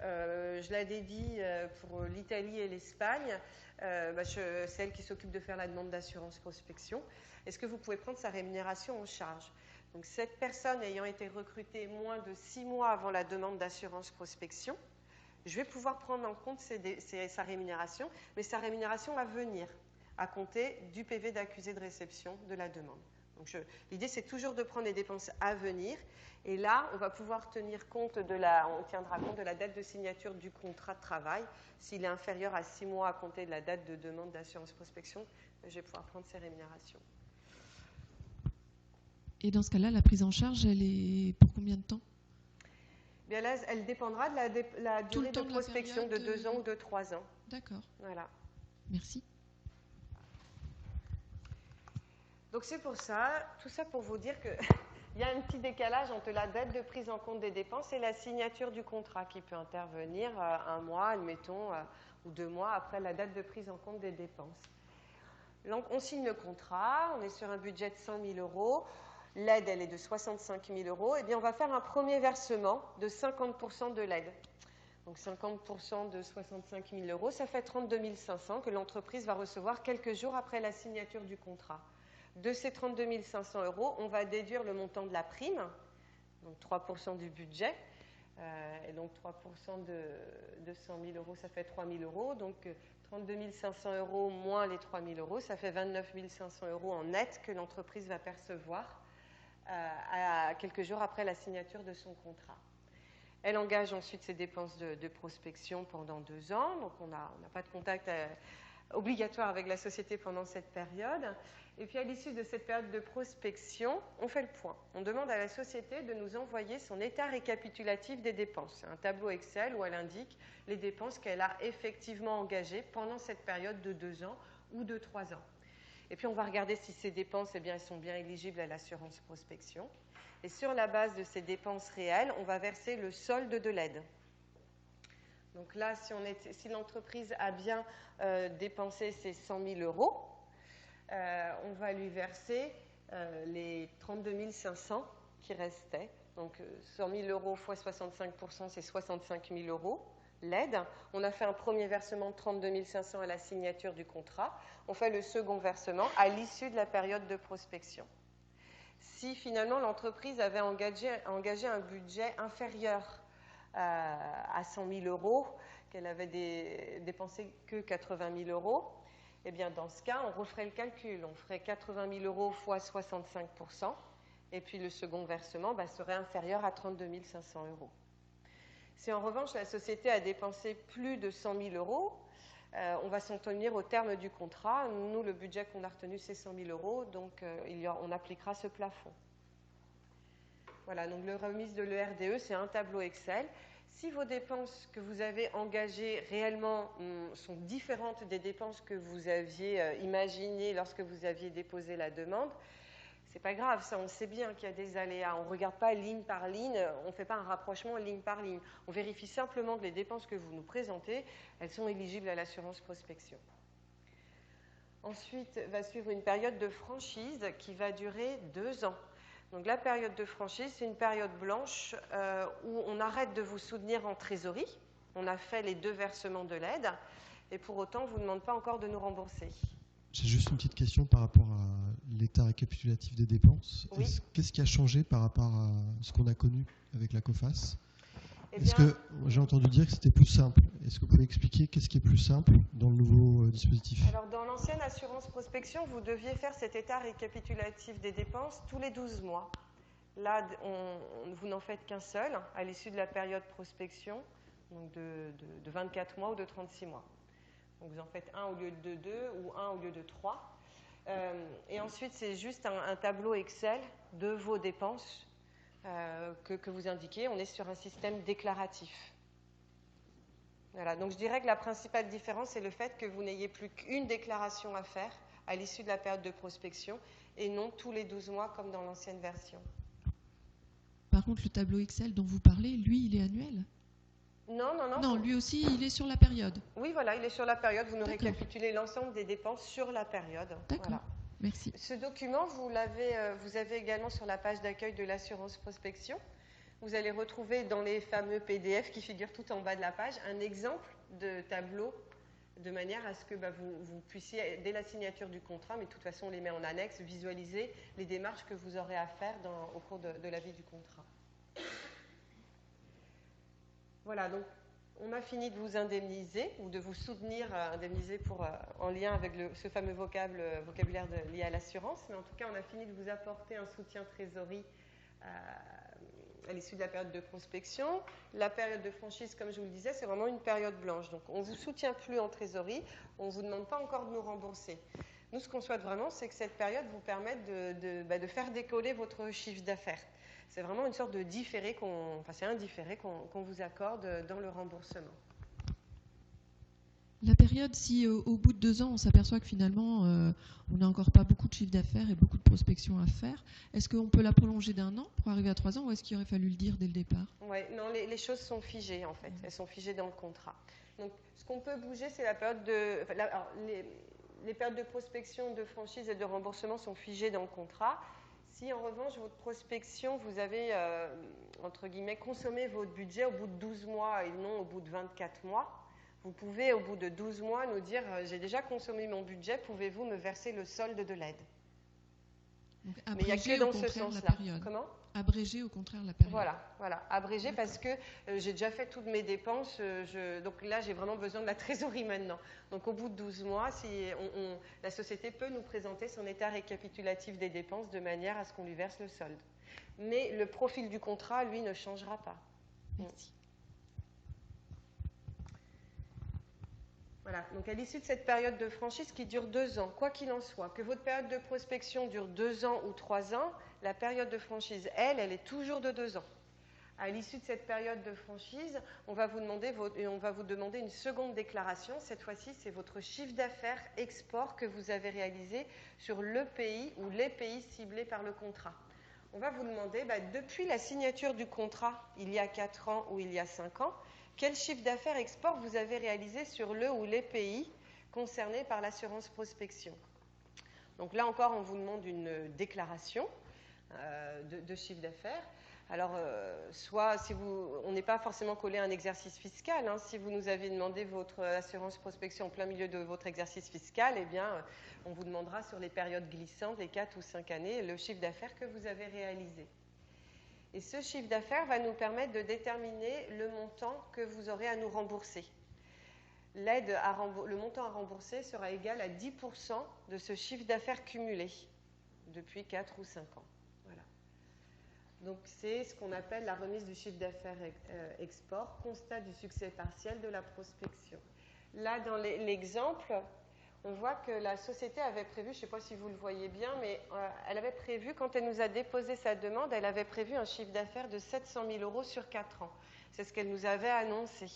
je la dédie pour l'Italie et l'Espagne, c'est elle qui s'occupe de faire la demande d'assurance prospection. Est-ce que vous pouvez prendre sa rémunération en charge ? Donc cette personne ayant été recrutée moins de 6 mois avant la demande d'assurance prospection, je vais pouvoir prendre en compte sa rémunération, mais sa rémunération à venir, à compter du PV d'accusé de réception de la demande. Donc l'idée, c'est toujours de prendre les dépenses à venir, et là, on va pouvoir tenir compte on tiendra compte de la date de signature du contrat de travail. S'il est inférieur à 6 mois à compter de la date de demande d'assurance prospection, je vais pouvoir prendre ces rémunérations. Et dans ce cas-là, la prise en charge, elle est pour combien de temps? Bien là, elle dépendra de la durée de prospection, de 2 ans ou de 3 ans. D'accord. Voilà. Merci. Donc c'est pour ça, tout ça pour vous dire que il y a un petit décalage entre la date de prise en compte des dépenses et la signature du contrat qui peut intervenir 1 mois, admettons, ou 2 mois après la date de prise en compte des dépenses. Donc on signe le contrat, on est sur un budget de 100 000 €, l'aide elle est de 65 000 €, et bien on va faire un premier versement de 50% de l'aide. Donc 50% de 65 000 €, ça fait 32 500 que l'entreprise va recevoir quelques jours après la signature du contrat. De ces 32 500 €, on va déduire le montant de la prime, donc 3% du budget, et donc 3% de 100 000 €, ça fait 3 000 €, donc 32 500 € moins les 3 000 €, ça fait 29 500 € en net que l'entreprise va percevoir à quelques jours après la signature de son contrat. Elle engage ensuite ses dépenses de prospection pendant 2 ans, donc on n'a pas de contact obligatoire avec la société pendant cette période. Et puis à l'issue de cette période de prospection, on fait le point. On demande à la société de nous envoyer son état récapitulatif des dépenses. C'est un tableau Excel où elle indique les dépenses qu'elle a effectivement engagées pendant cette période de 2 ans ou de 3 ans. Et puis on va regarder si ces dépenses, eh bien, elles sont bien éligibles à l'assurance prospection. Et sur la base de ces dépenses réelles, on va verser le solde de l'aide. Donc là, si l'entreprise a bien dépensé ses 100 000 €, on va lui verser les 32 500 qui restaient. Donc 100 000 € x 65%, c'est 65 000 € l'aide. On a fait un premier versement de 32 500 à la signature du contrat. On fait le second versement à l'issue de la période de prospection. Si finalement l'entreprise avait engagé un budget inférieur à 100 000 €, qu'elle avait dépensé que 80 000 €, eh bien dans ce cas, on referait le calcul. On ferait 80 000 € x 65%, et puis le second versement serait inférieur à 32 500 €. Si en revanche la société a dépensé plus de 100 000 €, on va s'en tenir au terme du contrat. Nous, le budget qu'on a retenu, c'est 100 000 €, donc on appliquera ce plafond. Voilà, donc le remise de l'ERDE, c'est un tableau Excel. Si vos dépenses que vous avez engagées réellement sont différentes des dépenses que vous aviez imaginées lorsque vous aviez déposé la demande, c'est pas grave, ça on sait bien qu'il y a des aléas. On ne regarde pas ligne par ligne, on ne fait pas un rapprochement ligne par ligne. On vérifie simplement que les dépenses que vous nous présentez, elles sont éligibles à l'assurance prospection. Ensuite va suivre une période de franchise qui va durer 2 ans. Donc la période de franchise, c'est une période blanche où on arrête de vous soutenir en trésorerie. On a fait les 2 versements de l'aide et pour autant, on ne vous demande pas encore de nous rembourser. J'ai juste une petite question par rapport à l'état récapitulatif des dépenses. Oui. Qu'est-ce qui a changé par rapport à ce qu'on a connu avec la COFAS? Eh Est-ce que j'ai entendu dire que c'était plus simple? Est-ce que vous pouvez expliquer qu'est-ce qui est plus simple dans le nouveau dispositif? Alors, dans l'ancienne assurance prospection, vous deviez faire cet état récapitulatif des dépenses tous les 12 mois. Là, vous n'en faites qu'un seul à l'issue de la période prospection, donc de 24 mois ou de 36 mois. Donc, vous en faites un au lieu de 2 ou un au lieu de 3. Et ensuite, c'est juste un tableau Excel de vos dépenses que vous indiquez. On est sur un système déclaratif. Voilà, donc je dirais que la principale différence, c'est le fait que vous n'ayez plus qu'une déclaration à faire à l'issue de la période de prospection et non tous les 12 mois comme dans l'ancienne version. Par contre, le tableau Excel dont vous parlez, lui, il est annuel? Non. Non, lui aussi, il est sur la période. Oui, voilà, il est sur la période. Vous nous récapitulez l'ensemble des dépenses sur la période. D'accord, voilà. Merci. Ce document, vous avez également sur la page d'accueil de l'assurance prospection. Vous allez retrouver dans les fameux PDF qui figurent tout en bas de la page un exemple de tableau de manière à ce que vous puissiez, dès la signature du contrat, mais de toute façon on les met en annexe, visualiser les démarches que vous aurez à faire au cours de la vie du contrat. Voilà, donc on a fini de vous indemniser ou de vous soutenir, indemniser en lien avec ce fameux vocabulaire lié à l'assurance, mais en tout cas on a fini de vous apporter un soutien trésorerie à l'issue de la période de prospection. La période de franchise, comme je vous le disais, c'est vraiment une période blanche. Donc, on ne vous soutient plus en trésorerie, on ne vous demande pas encore de nous rembourser. Nous, ce qu'on souhaite vraiment, c'est que cette période vous permette de faire décoller votre chiffre d'affaires. C'est vraiment une sorte de différé qu'on vous accorde dans le remboursement. La période, si au bout de 2 ans, on s'aperçoit que finalement, on n'a encore pas beaucoup de chiffre d'affaires et beaucoup de prospection à faire, est-ce qu'on peut la prolonger d'1 an pour arriver à 3 ans ou est-ce qu'il aurait fallu le dire dès le départ? Oui, non, les choses sont figées en fait. Elles sont figées dans le contrat. Donc, ce qu'on peut bouger, c'est la période de... les périodes de prospection, de franchise et de remboursement sont figées dans le contrat. Si en revanche, votre prospection, vous avez, entre guillemets, consommé votre budget au bout de 12 mois et non au bout de 24 mois, vous pouvez, au bout de 12 mois, nous dire « j'ai déjà consommé mon budget, pouvez-vous me verser le solde de l'aide ?» Mais il n'y a que dans ce sens-là. Comment ? Abréger au contraire la période. Voilà. Abréger parce que j'ai déjà fait toutes mes dépenses, donc là j'ai vraiment besoin de la trésorerie maintenant. Donc au bout de 12 mois, la société peut nous présenter son état récapitulatif des dépenses de manière à ce qu'on lui verse le solde. Mais le profil du contrat, lui, ne changera pas. Merci. Voilà, donc à l'issue de cette période de franchise qui dure 2 ans, quoi qu'il en soit, que votre période de prospection dure 2 ans ou 3 ans, la période de franchise, elle est toujours de 2 ans. À l'issue de cette période de franchise, on va vous demander une seconde déclaration. Cette fois-ci, c'est votre chiffre d'affaires export que vous avez réalisé sur le pays ou les pays ciblés par le contrat. On va vous demander, depuis la signature du contrat, il y a 4 ans ou il y a 5 ans, quel chiffre d'affaires export vous avez réalisé sur le ou les pays concernés par l'assurance prospection. Donc là encore, on vous demande une déclaration de chiffre d'affaires. Alors, soit si on n'est pas forcément collé à un exercice fiscal, si vous nous avez demandé votre assurance prospection en plein milieu de votre exercice fiscal, eh bien, on vous demandera sur les périodes glissantes, les 4 ou 5 années, le chiffre d'affaires que vous avez réalisé. Et ce chiffre d'affaires va nous permettre de déterminer le montant que vous aurez à nous rembourser. Le montant à rembourser sera égal à 10% de ce chiffre d'affaires cumulé depuis 4 ou 5 ans. Voilà. Donc c'est ce qu'on appelle la remise du chiffre d'affaires export, constat du succès partiel de la prospection. Là, dans l'exemple, on voit que la société avait prévu, je ne sais pas si vous le voyez bien, mais elle avait prévu, quand elle nous a déposé sa demande, elle avait prévu un chiffre d'affaires de 700 000 € sur 4 ans. C'est ce qu'elle nous avait annoncé.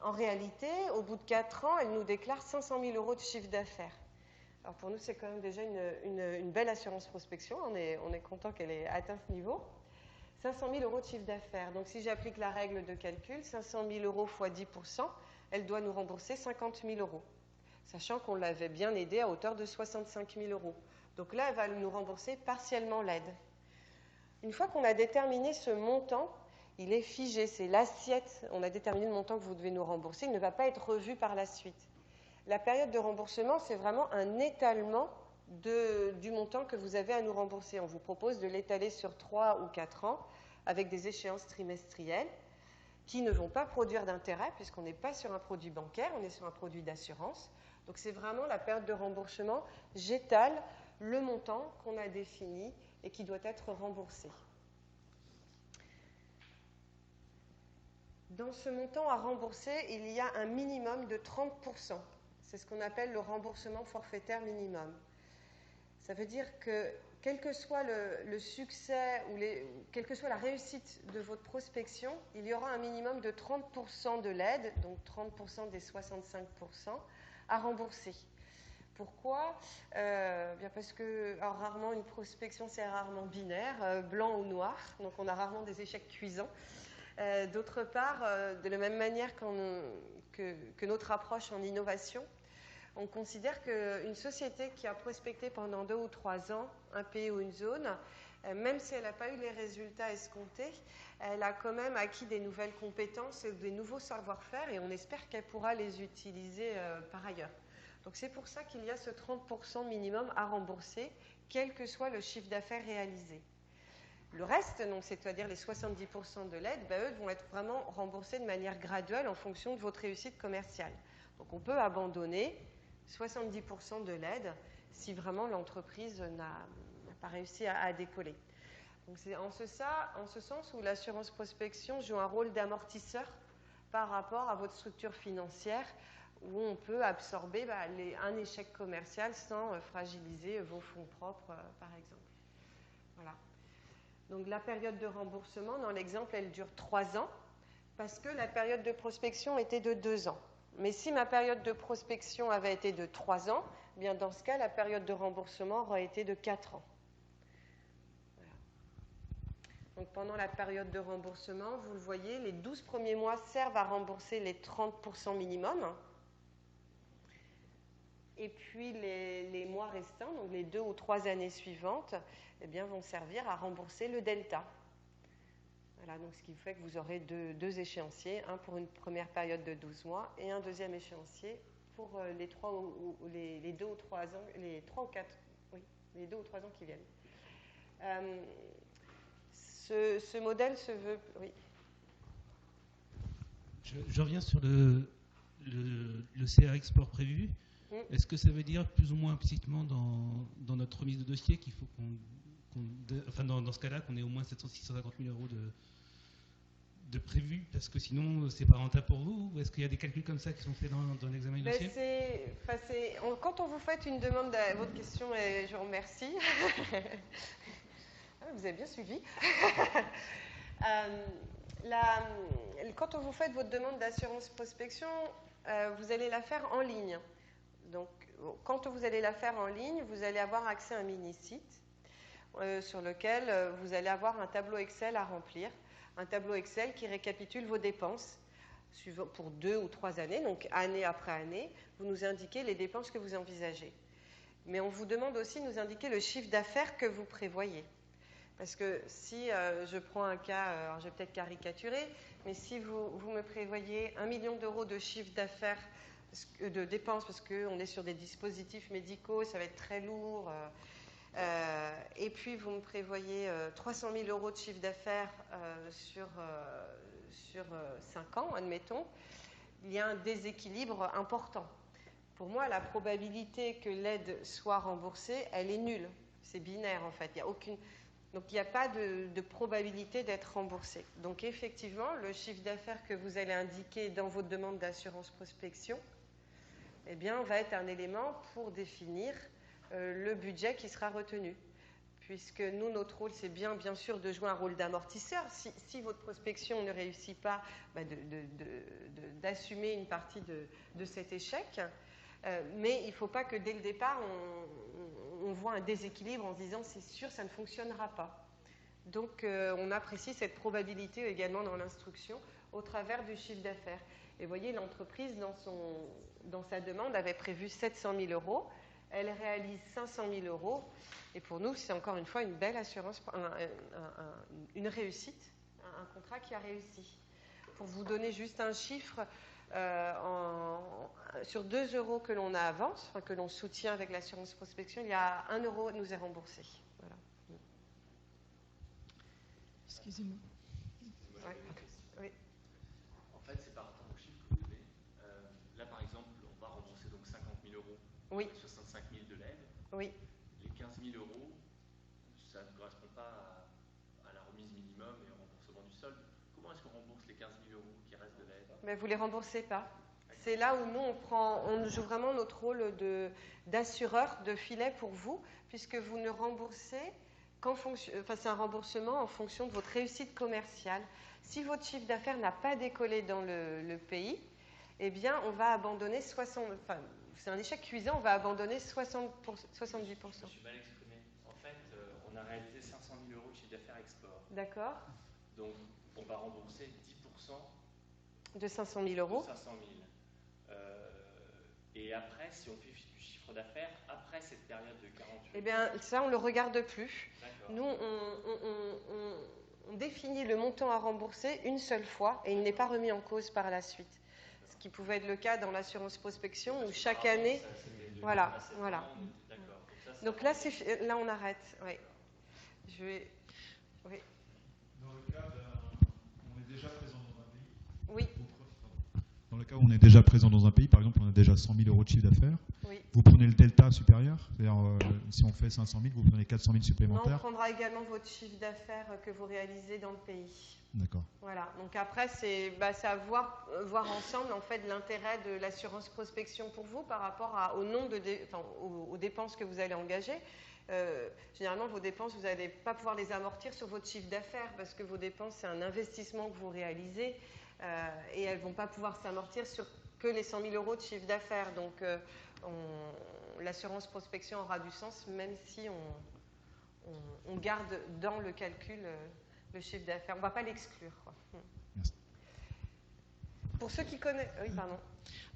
En réalité, au bout de 4 ans, elle nous déclare 500 000 € de chiffre d'affaires. Alors pour nous, c'est quand même déjà une belle assurance prospection. On est content qu'elle ait atteint ce niveau. 500 000 € de chiffre d'affaires. Donc si j'applique la règle de calcul, 500 000 € fois 10%, elle doit nous rembourser 50 000 €. Sachant qu'on l'avait bien aidée à hauteur de 65 000 €. Donc là, elle va nous rembourser partiellement l'aide. Une fois qu'on a déterminé ce montant, il est figé, c'est l'assiette. On a déterminé le montant que vous devez nous rembourser, il ne va pas être revu par la suite. La période de remboursement, c'est vraiment un étalement du montant que vous avez à nous rembourser. On vous propose de l'étaler sur 3 ou 4 ans avec des échéances trimestrielles qui ne vont pas produire d'intérêt puisqu'on n'est pas sur un produit bancaire, on est sur un produit d'assurance. Donc c'est vraiment la période de remboursement. J'étale le montant qu'on a défini et qui doit être remboursé. Dans ce montant à rembourser, il y a un minimum de 30%. C'est ce qu'on appelle le remboursement forfaitaire minimum. Ça veut dire que quel que soit le succès ou quelle que soit la réussite de votre prospection, il y aura un minimum de 30% de l'aide, donc 30% des 65%, à rembourser. Pourquoi ? Bien parce que rarement une prospection c'est rarement binaire, blanc ou noir, donc on a rarement des échecs cuisants. D'autre part, de la même manière que notre approche en innovation, on considère qu'une société qui a prospecté pendant 2 ou 3 ans un pays ou une zone, même si elle n'a pas eu les résultats escomptés, elle a quand même acquis des nouvelles compétences et des nouveaux savoir-faire et on espère qu'elle pourra les utiliser par ailleurs. Donc c'est pour ça qu'il y a ce 30% minimum à rembourser, quel que soit le chiffre d'affaires réalisé. Le reste, c'est-à-dire les 70% de l'aide, eux vont être vraiment remboursés de manière graduelle en fonction de votre réussite commerciale. Donc on peut abandonner 70% de l'aide si vraiment l'entreprise n'a pas réussi à décoller. Donc c'est en ce sens où l'assurance prospection joue un rôle d'amortisseur par rapport à votre structure financière où on peut absorber un échec commercial sans fragiliser vos fonds propres, par exemple. Voilà. Donc la période de remboursement, dans l'exemple, elle dure 3 ans, parce que la période de prospection était de 2 ans. Mais si ma période de prospection avait été de 3 ans, eh bien dans ce cas, la période de remboursement aurait été de 4 ans. Voilà. Donc pendant la période de remboursement, vous le voyez, les 12 premiers mois servent à rembourser les 30% minimum. Et puis les mois restants, donc les 2 ou 3 années suivantes, eh bien, vont servir à rembourser le delta. Voilà, donc ce qui fait que vous aurez deux échéanciers, un pour une première période de 12 mois et un deuxième échéancier pour les 2 ou 3 ans, les 3 ou 4, oui, les 2 ou 3 ans qui viennent. Ce modèle se veut, oui. Je reviens sur le CA Export prévu. Est-ce que ça veut dire plus ou moins implicitement dans notre remise de dossier qu'il faut dans ce cas-là, qu'on ait au moins 650 000 euros de prévu, parce que sinon c'est pas rentable pour vous? Ou est-ce qu'il y a des calculs comme ça qui sont faits dans l'examen du dossier? Quand on vous fait une demande à votre question, et je vous remercie, vous avez bien suivi. Quand on vous fait votre demande d'assurance prospection, vous allez la faire en ligne. Donc, quand vous allez la faire en ligne, vous allez avoir accès à un mini-site sur lequel vous allez avoir un tableau Excel à remplir. Un tableau Excel qui récapitule vos dépenses pour 2 ou 3 années. Donc, année après année, vous nous indiquez les dépenses que vous envisagez. Mais on vous demande aussi de nous indiquer le chiffre d'affaires que vous prévoyez. Parce que si je prends un cas, alors je vais peut-être caricaturer, mais si vous me prévoyez 1 million d'euros de chiffre d'affaires, de dépenses, parce qu'on est sur des dispositifs médicaux, ça va être très lourd, et puis vous me prévoyez 300 000 euros de chiffre d'affaires sur 5 ans, admettons, il y a un déséquilibre important. Pour moi, la probabilité que l'aide soit remboursée, elle est nulle. C'est binaire, en fait. Donc, il n'y a pas de probabilité d'être remboursé. Donc, effectivement, le chiffre d'affaires que vous allez indiquer dans votre demande d'assurance prospection, eh bien, va être un élément pour définir le budget qui sera retenu. Puisque nous, notre rôle, c'est bien sûr de jouer un rôle d'amortisseur. Si votre prospection ne réussit pas, d'assumer une partie de cet échec. Mais il ne faut pas que dès le départ, on voit un déséquilibre en se disant c'est sûr, ça ne fonctionnera pas. Donc, on apprécie cette probabilité également dans l'instruction au travers du chiffre d'affaires. Et vous voyez, l'entreprise, dans sa demande, avait prévu 700 000 euros. Elle réalise 500 000 euros. Et pour nous, c'est encore une fois une belle assurance, une réussite, un contrat qui a réussi. Pour vous donner juste un chiffre, sur 2 euros que l'on a avance, que l'on soutient avec l'assurance prospection, il y a 1 euro qui nous est remboursé. Voilà. Excusez-moi. Ouais. Oui. En fait, c'est par rapport au chiffre que vous donnez. Là, par exemple, on va rembourser donc 50 000 euros, oui. 65 000 de l'aide. Oui. Les 15 000 euros, ça ne correspond pas à la remise minimum et au remboursement du solde. Comment est-ce qu'on rembourse les 15 000 euros qui restent de l'aide? Mais vous ne les remboursez pas. C'est là où nous, on joue vraiment notre rôle d'assureur, de filet pour vous, puisque vous ne remboursez qu'en fonction, c'est un remboursement en fonction de votre réussite commerciale. Si votre chiffre d'affaires n'a pas décollé dans le pays, eh bien, on va abandonner c'est un échec cuisant, on va abandonner 70%. Je me suis mal exprimé. En fait, on a réalisé 500 000 euros de chiffre d'affaires export. D'accord. Donc, on va rembourser 10% de 500 000 euros. De 500 000. Et après, si on fait du chiffre d'affaires, après cette période de 48... Eh bien, ça, on ne le regarde plus. D'accord. Nous, on définit le montant à rembourser une seule fois et il n'est pas remis en cause par la suite. Ce qui pouvait être le cas dans l'assurance prospection où chaque année... Voilà. D'accord. Donc là, on arrête. Oui. Oui. Dans le cas on est déjà présent dans un pays. Oui. Dans le cas où on est déjà présent dans un pays, par exemple, on a déjà 100 000 euros de chiffre d'affaires. Oui. vous prenez le delta supérieur, c'est-à-dire si on fait 500 000, vous prenez 400 000 supplémentaires. Non, on prendra également votre chiffre d'affaires que vous réalisez dans le pays. D'accord. Voilà, donc après, c'est à voir ensemble en fait l'intérêt de l'assurance prospection pour vous par rapport au nombre aux dépenses que vous allez engager. Généralement, vos dépenses, vous n'allez pas pouvoir les amortir sur votre chiffre d'affaires parce que vos dépenses, c'est un investissement que vous réalisez et elles ne vont pas pouvoir s'amortir sur que les 100 000 euros de chiffre d'affaires. Donc, l'assurance prospection aura du sens même si on garde dans le calcul le chiffre d'affaires. On ne va pas l'exclure. Merci. Pour ceux qui connaissent... Oui, pardon.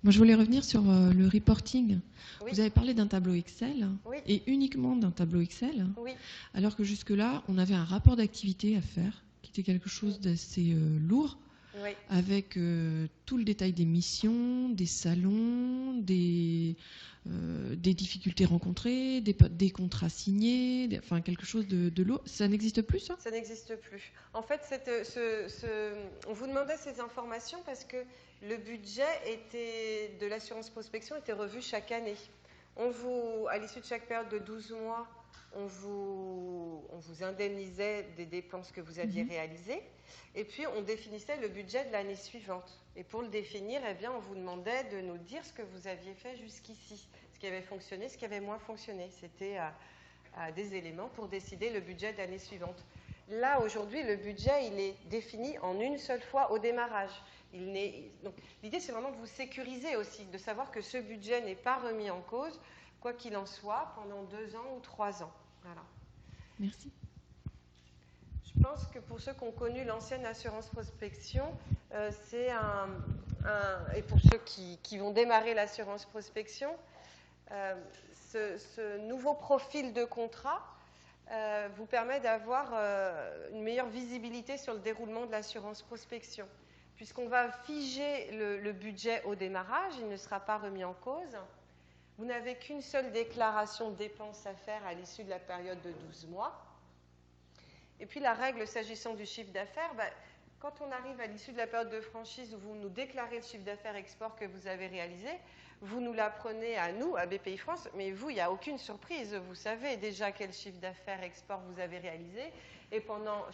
Moi, je voulais revenir sur le reporting. Oui. Vous avez parlé d'un tableau Excel, oui. et uniquement d'un tableau Excel, oui. alors que jusque-là, on avait un rapport d'activité à faire, qui était quelque chose d'assez lourd, oui. avec tout le détail des missions, des salons, des difficultés rencontrées, des contrats signés, enfin quelque chose de lourd. Ça n'existe plus, ça ? Ça n'existe plus. En fait, on vous demandait ces informations parce que le budget de l'assurance prospection était revu chaque année. À l'issue de chaque période de 12 mois, on vous indemnisait des dépenses que vous aviez réalisées. Et puis, on définissait le budget de l'année suivante. Et pour le définir, eh bien, on vous demandait de nous dire ce que vous aviez fait jusqu'ici, ce qui avait fonctionné, ce qui avait moins fonctionné. C'était des éléments pour décider le budget de l'année suivante. Là, aujourd'hui, le budget, il est défini en une seule fois au démarrage. Donc, l'idée, c'est vraiment de vous sécuriser aussi, de savoir que ce budget n'est pas remis en cause, quoi qu'il en soit, pendant 2 ans ou 3 ans. Voilà. Merci. Je pense que pour ceux qui ont connu l'ancienne assurance prospection, c'est et pour ceux qui vont démarrer l'assurance prospection, ce nouveau profil de contrat vous permet d'avoir une meilleure visibilité sur le déroulement de l'assurance prospection. Puisqu'on va figer le budget au démarrage, il ne sera pas remis en cause. Vous n'avez qu'une seule déclaration de dépenses à faire à l'issue de la période de 12 mois. Et puis la règle s'agissant du chiffre d'affaires, quand on arrive à l'issue de la période de franchise où vous nous déclarez le chiffre d'affaires export que vous avez réalisé, vous nous l'apprenez à nous, à BPI France, mais vous, il n'y a aucune surprise. Vous savez déjà quel chiffre d'affaires export vous avez réalisé. Et pendant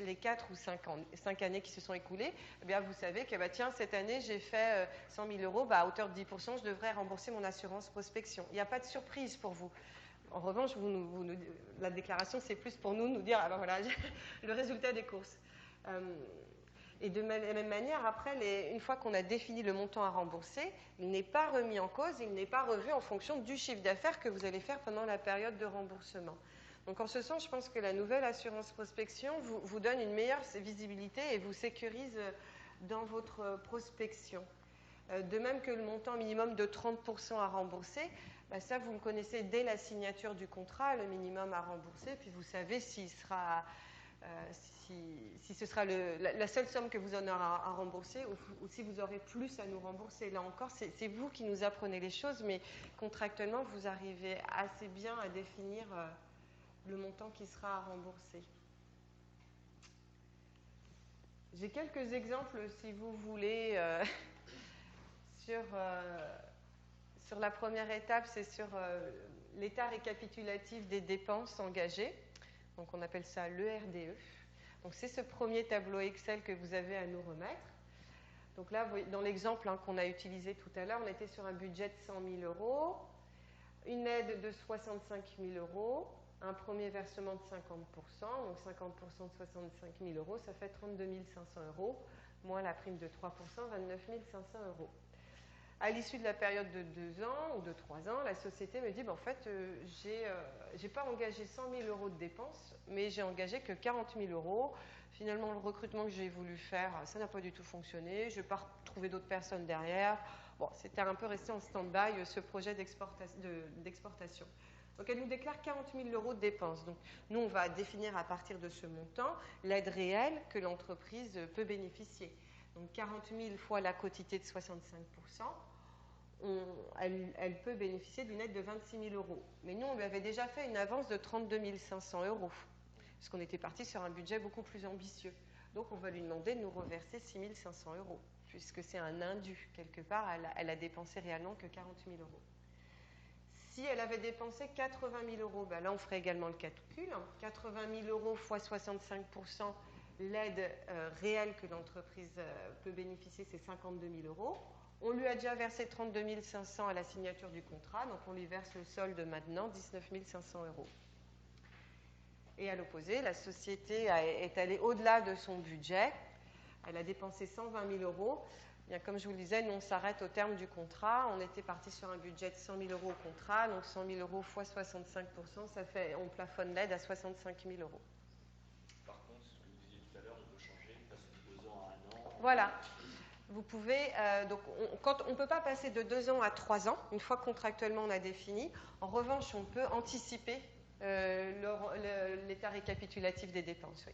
les 4 ou 5 années qui se sont écoulées, eh bien, vous savez que tiens, cette année, j'ai fait 100 000 euros, à hauteur de 10%, je devrais rembourser mon assurance prospection. Il n'y a pas de surprise pour vous. En revanche, la déclaration, c'est plus pour nous dire, voilà, le résultat des courses. Et de la même manière, après, une fois qu'on a défini le montant à rembourser, il n'est pas remis en cause, il n'est pas revu en fonction du chiffre d'affaires que vous allez faire pendant la période de remboursement. Donc en ce sens, je pense que la nouvelle assurance prospection vous donne une meilleure visibilité et vous sécurise dans votre prospection. De même que le montant minimum de 30% à rembourser, ça vous le connaissez dès la signature du contrat, le minimum à rembourser, puis vous savez si ce sera la seule somme que vous en aurez à rembourser ou si vous aurez plus à nous rembourser. Là encore, c'est vous qui nous apprenez les choses, mais contractuellement, vous arrivez assez bien à définir le montant qui sera à rembourser. J'ai quelques exemples, si vous voulez, sur la première étape, c'est sur l'état récapitulatif des dépenses engagées. Donc, on appelle ça l'ERDE. Donc, c'est ce premier tableau Excel que vous avez à nous remettre. Donc là, dans l'exemple qu'on a utilisé tout à l'heure, on était sur un budget de 100 000 euros, une aide de 65 000 euros, un premier versement de 50%, donc 50% de 65 000 euros, ça fait 32 500 euros, moins la prime de 3%, 29 500 euros. À l'issue de la période de 2 ans ou de 3 ans, la société me dit, en fait, j'ai pas engagé 100 000 euros de dépenses, mais j'ai engagé que 40 000 euros. Finalement, le recrutement que j'ai voulu faire, ça n'a pas du tout fonctionné. Je n'ai pas retrouvé d'autres personnes derrière. Bon, c'était un peu resté en stand-by, ce projet d'exportation. Donc, elle nous déclare 40 000 euros de dépenses. Donc, nous, on va définir à partir de ce montant l'aide réelle que l'entreprise peut bénéficier. Donc, 40 000 fois la quotité de 65%. Elle peut bénéficier d'une aide de 26 000 euros. Mais nous, on lui avait déjà fait une avance de 32 500 euros, parce qu'on était parti sur un budget beaucoup plus ambitieux. Donc, on va lui demander de nous reverser 6 500 euros, puisque c'est un indu. Quelque part, elle a dépensé réellement que 40 000 euros. Si elle avait dépensé 80 000 euros, ben là on ferait également le calcul. 80 000 euros fois 65%, l'aide réelle que l'entreprise peut bénéficier, c'est 52 000 euros. On lui a déjà versé 32 500 à la signature du contrat, donc on lui verse le solde maintenant, 19 500 euros. Et à l'opposé, la société est allée au-delà de son budget. Elle a dépensé 120 000 euros. Bien, comme je vous le disais, nous on s'arrête au terme du contrat. On était parti sur un budget de 100 000 euros au contrat, donc 100 000 euros fois 65%, ça fait, on plafonne l'aide à 65 000 euros. Par contre, ce que vous disiez tout à l'heure, on peut changer, passer de 2 ans à 1 an. Voilà. Vous pouvez, donc on ne peut pas passer de 2 ans à 3 ans, une fois contractuellement on a défini. En revanche, on peut anticiper l'état récapitulatif des dépenses. Oui.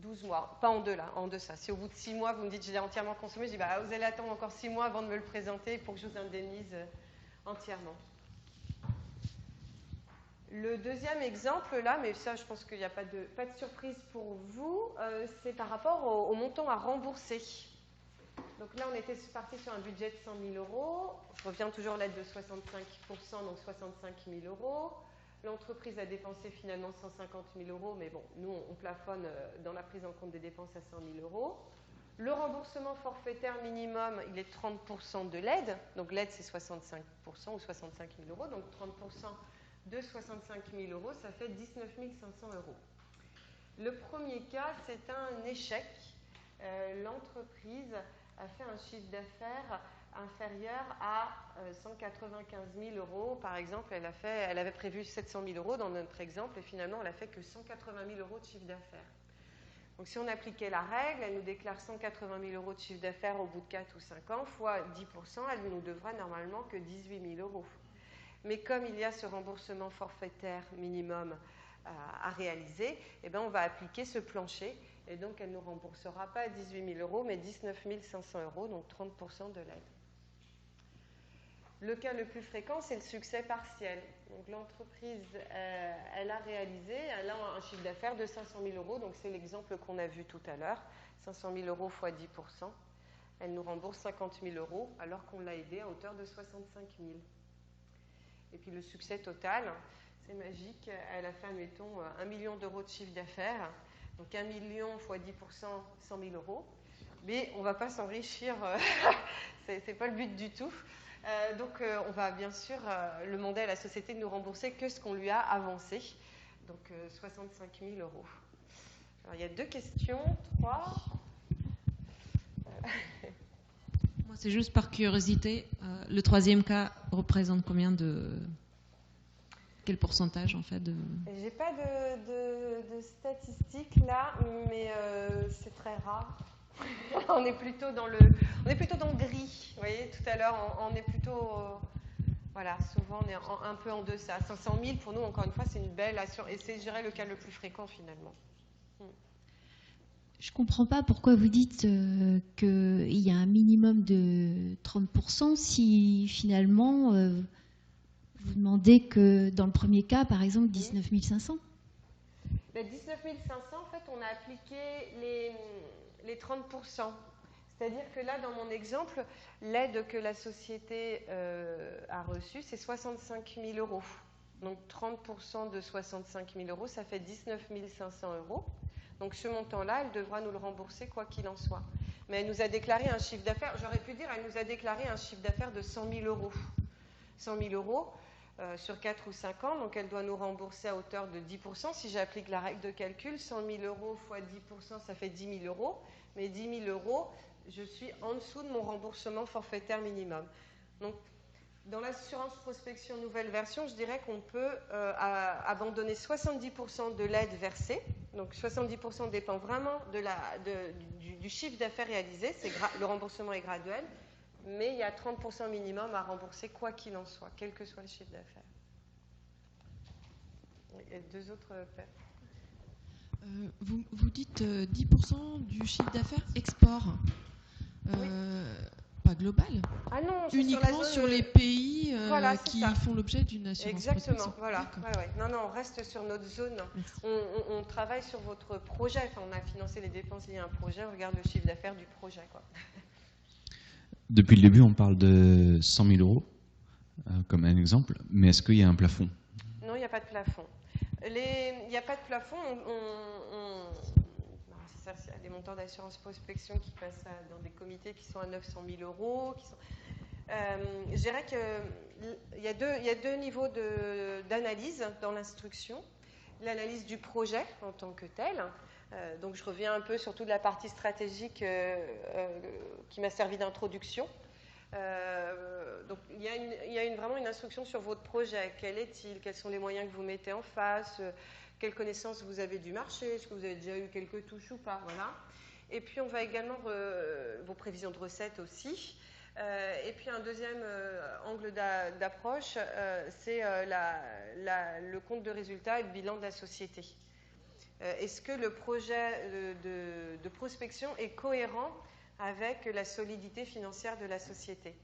12 mois, pas en deux là, en deçà. Si au bout de 6 mois, vous me dites je l'ai entièrement consommé, je dis bah, vous allez attendre encore 6 mois avant de me le présenter pour que je vous indemnise entièrement. Le deuxième exemple là, mais ça je pense qu'il n'y a pas de surprise pour vous, c'est par rapport au montant à rembourser. Donc là, on était parti sur un budget de 100 000 euros. Je reviens toujours à l'aide de 65%, donc 65 000 euros. L'entreprise a dépensé finalement 150 000 euros, mais bon, nous, on plafonne dans la prise en compte des dépenses à 100 000 euros. Le remboursement forfaitaire minimum, il est 30% de l'aide. Donc l'aide, c'est 65% ou 65 000 euros. Donc 30% de 65 000 euros, ça fait 19 500 euros. Le premier cas, c'est un échec. L'entreprise a fait un chiffre d'affaires inférieur à 195 000 euros. Par exemple, elle avait prévu 700 000 euros dans notre exemple et finalement, elle n'a fait que 180 000 euros de chiffre d'affaires. Donc, si on appliquait la règle, elle nous déclare 180 000 euros de chiffre d'affaires au bout de 4 ou 5 ans, fois 10%, elle ne nous devra normalement que 18 000 euros. Mais comme il y a ce remboursement forfaitaire minimum à réaliser, eh bien, on va appliquer ce plancher. Et donc, elle ne nous remboursera pas 18 000 euros, mais 19 500 euros, donc 30% de l'aide. Le cas le plus fréquent, c'est le succès partiel. Donc, l'entreprise, elle a un chiffre d'affaires de 500 000 euros, donc c'est l'exemple qu'on a vu tout à l'heure, 500 000 euros fois 10%. Elle nous rembourse 50 000 euros, alors qu'on l'a aidée à hauteur de 65 000. Et puis, le succès total, c'est magique. Elle a fait, admettons, 1 million d'euros de chiffre d'affaires. Donc 1 million fois 10%, 100 000 euros. Mais on ne va pas s'enrichir, ce n'est pas le but du tout. Donc on va bien sûr demander à la société de nous rembourser que ce qu'on lui a avancé. Donc 65 000 euros. Alors il y a 2 questions, 3. Moi c'est juste par curiosité. Le troisième cas représente quel pourcentage en fait de... J'ai pas de statistiques là, mais c'est très rare. on est plutôt dans le gris. Vous voyez, tout à l'heure, on est plutôt, voilà, souvent on est un peu en deçà. 500 000 pour nous, encore une fois, c'est une belle assurance, et c'est, je dirais, le cas le plus fréquent finalement. Je ne comprends pas pourquoi vous dites qu'il y a un minimum de 30% si finalement vous demandez que dans le premier cas, par exemple, 19 500. Ben, 19 500, en fait, on a appliqué les 30%. C'est-à-dire que là, dans mon exemple, l'aide que la société a reçue, c'est 65 000 euros. Donc 30% de 65 000 euros, ça fait 19 500 euros. Donc ce montant-là, elle devra nous le rembourser quoi qu'il en soit. Mais elle nous a déclaré un chiffre d'affaires, j'aurais pu dire, elle nous a déclaré un chiffre d'affaires de 100 000 euros. 100 000 euros sur 4 ou 5 ans, donc elle doit nous rembourser à hauteur de 10%. Si j'applique la règle de calcul, 100 000 euros fois 10%, ça fait 10 000 euros. Mais 10 000 euros, je suis en dessous de mon remboursement forfaitaire minimum. Donc, dans l'assurance prospection nouvelle version, je dirais qu'on peut abandonner 70% de l'aide versée. Donc 70% dépend vraiment du chiffre d'affaires réalisé. Le remboursement est graduel, mais il y a 30% minimum à rembourser quoi qu'il en soit, quel que soit le chiffre d'affaires. Il y a 2 autres paires. Vous dites 10% du chiffre d'affaires export. Oui. Pas global. Ah non, uniquement sur les pays voilà, qui font l'objet d'une assurance. Exactement, voilà. Ouais. Non, on reste sur notre zone. On travaille sur votre projet. Enfin, on a financé les dépenses liées à un projet, on regarde le chiffre d'affaires du projet, quoi. Depuis le début, on parle de 100 000 euros. comme un exemple, mais est-ce qu'il y a un plafond? Non, il n'y a pas de plafond. Il n'y a pas de plafond. C'est ça, il y a des montants d'assurance prospection qui passent dans des comités qui sont à 900 000 €. Je dirais qu'il y a deux niveaux d'analyse dans l'instruction. L'analyse du projet en tant que tel. Donc je reviens un peu sur toute la partie stratégique qui m'a servi d'introduction. Donc il y a vraiment une instruction sur votre projet. Quel est-il? Quels sont les moyens que vous mettez en face? Quelles connaissances vous avez du marché? Est-ce que vous avez déjà eu quelques touches ou pas? Voilà. Et puis on va également vos prévisions de recettes aussi. Et puis un deuxième angle d'approche, c'est le compte de résultat et le bilan de la société. Est-ce que le projet de prospection est cohérent avec la solidité financière de la société?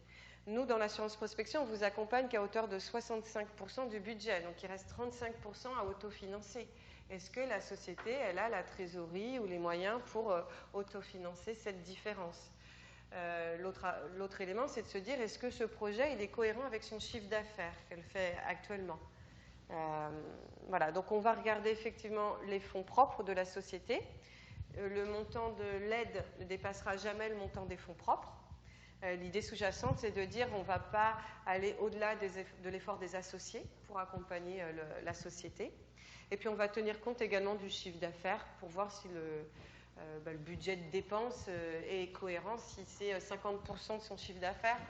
Nous, dans l'assurance prospection, on vous accompagne qu'à hauteur de 65% du budget, donc il reste 35% à autofinancer. Est-ce que la société, elle a la trésorerie ou les moyens pour autofinancer cette différence? L'autre élément, c'est de se dire, est-ce que ce projet, il est cohérent avec son chiffre d'affaires qu'elle fait actuellement? Voilà, donc on va regarder effectivement les fonds propres de la société. Le montant de l'aide ne dépassera jamais le montant des fonds propres. L'idée sous-jacente, c'est de dire on ne va pas aller au-delà de l'effort des associés pour accompagner la société. Et puis on va tenir compte également du chiffre d'affaires pour voir si le budget de dépenses est cohérent, si c'est 50% de son chiffre d'affaires.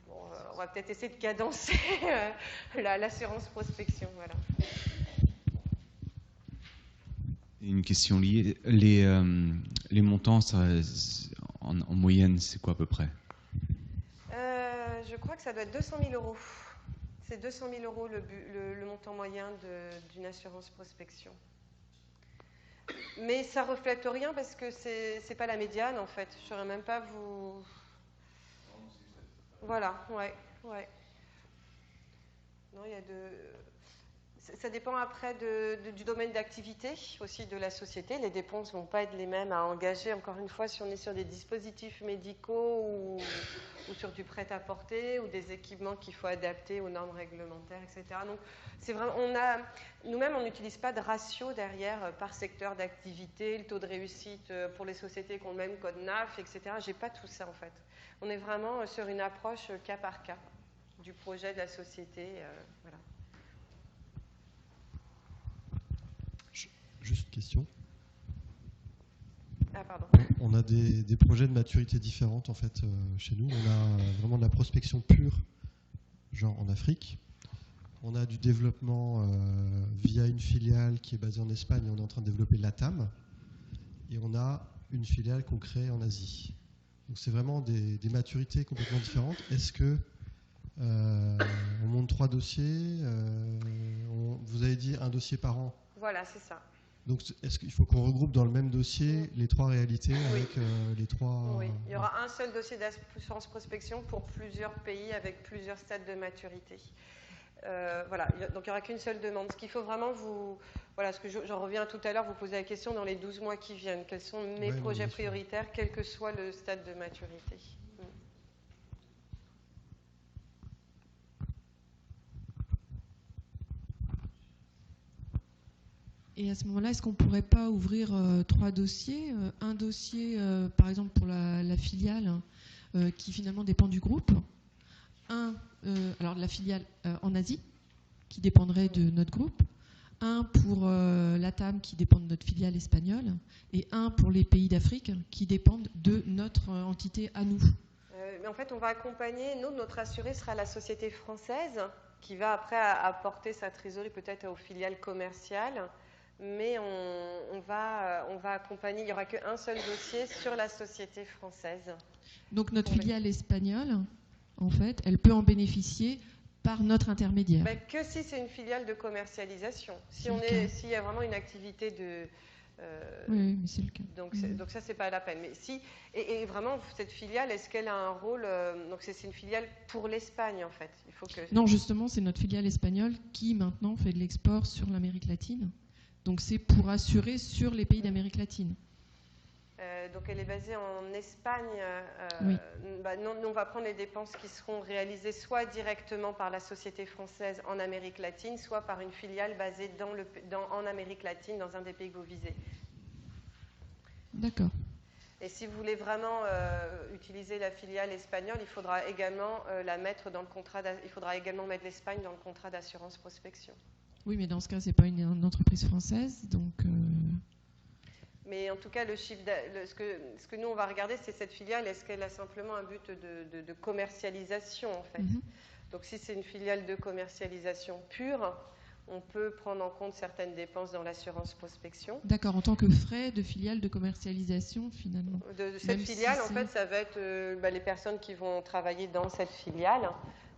Bon, on va peut-être essayer de cadencer l'assurance prospection. Voilà. Une question liée. Les montants, en moyenne, c'est quoi à peu près? Je crois que ça doit être 200 000 €. C'est 200 000 € le montant moyen d'une assurance prospection. Mais ça ne reflète rien parce que ce n'est pas la médiane en fait. Je ne saurais même pas vous... Voilà, ouais. Non, il y a ça dépend après du domaine d'activité aussi de la société. Les dépenses ne vont pas être les mêmes à engager, encore une fois, si on est sur des dispositifs médicaux ou sur du prêt-à-porter ou des équipements qu'il faut adapter aux normes réglementaires, etc. Donc, c'est vraiment, nous-mêmes, on n'utilise pas de ratio derrière par secteur d'activité, le taux de réussite pour les sociétés qui ont le même code NAF, etc. Je n'ai pas tout ça, en fait. On est vraiment sur une approche cas par cas du projet de la société. Voilà. Juste une question. Ah, pardon. On a des projets de maturité différentes en fait chez nous. On a vraiment de la prospection pure, genre en Afrique. On a du développement via une filiale qui est basée en Espagne et on est en train de développer l'ATAM. Et on a une filiale qu'on crée en Asie. Donc c'est vraiment des maturités complètement différentes. Est-ce que on monte 3 dossiers vous avez dit un dossier par an? Voilà, c'est ça. Donc, est-ce qu'il faut qu'on regroupe dans le même dossier les 3 réalités avec les 3... Oui, il y aura un seul dossier d'assurance prospection pour plusieurs pays avec plusieurs stades de maturité. Voilà, donc il n'y aura qu'une seule demande. Ce qu'il faut vraiment voilà, ce que j'en reviens tout à l'heure, vous posez la question dans les 12 mois qui viennent. Quels sont mes projets prioritaires, quel que soit le stade de maturité? Et à ce moment-là, est-ce qu'on ne pourrait pas ouvrir 3 dossiers? Un dossier, par exemple, pour la filiale qui finalement dépend du groupe. Alors la filiale en Asie, qui dépendrait de notre groupe. Un pour l'ATAM, qui dépend de notre filiale espagnole. Et un pour les pays d'Afrique, qui dépendent de notre entité à nous. Mais en fait, on va accompagner, notre assuré sera la société française, qui va après apporter sa trésorerie peut-être aux filiales commerciales. Mais on va accompagner, il n'y aura qu'un seul dossier sur la société française. Donc notre filiale espagnole, en fait, elle peut en bénéficier par notre intermédiaire. Que si c'est une filiale de commercialisation. S'il y a vraiment une activité de... oui, mais c'est le cas. Donc ça, c'est pas la peine. Mais si, et vraiment, cette filiale, est-ce qu'elle a un rôle... donc c'est une filiale pour l'Espagne, en fait. Il faut que... Non, justement, c'est notre filiale espagnole qui, maintenant, fait de l'export sur l'Amérique latine. Donc c'est pour assurer sur les pays d'Amérique latine. Donc elle est basée en Espagne. Oui. Nous, on va prendre les dépenses qui seront réalisées soit directement par la société française en Amérique latine, soit par une filiale basée en Amérique latine, dans un des pays que vous visez. D'accord. Et si vous voulez vraiment utiliser la filiale espagnole, il faudra également la mettre dans le contrat. Il faudra également mettre l'Espagne dans le contrat d'assurance prospection. Oui, mais dans ce cas, c'est pas une entreprise française, donc. Mais en tout cas, ce que nous on va regarder, c'est cette filiale. Est-ce qu'elle a simplement un but de commercialisation en fait? Donc, si c'est une filiale de commercialisation pure, on peut prendre en compte certaines dépenses dans l'assurance prospection. D'accord, en tant que frais de filiale de commercialisation, finalement. De cette filiale, en fait, ça va être les personnes qui vont travailler dans cette filiale,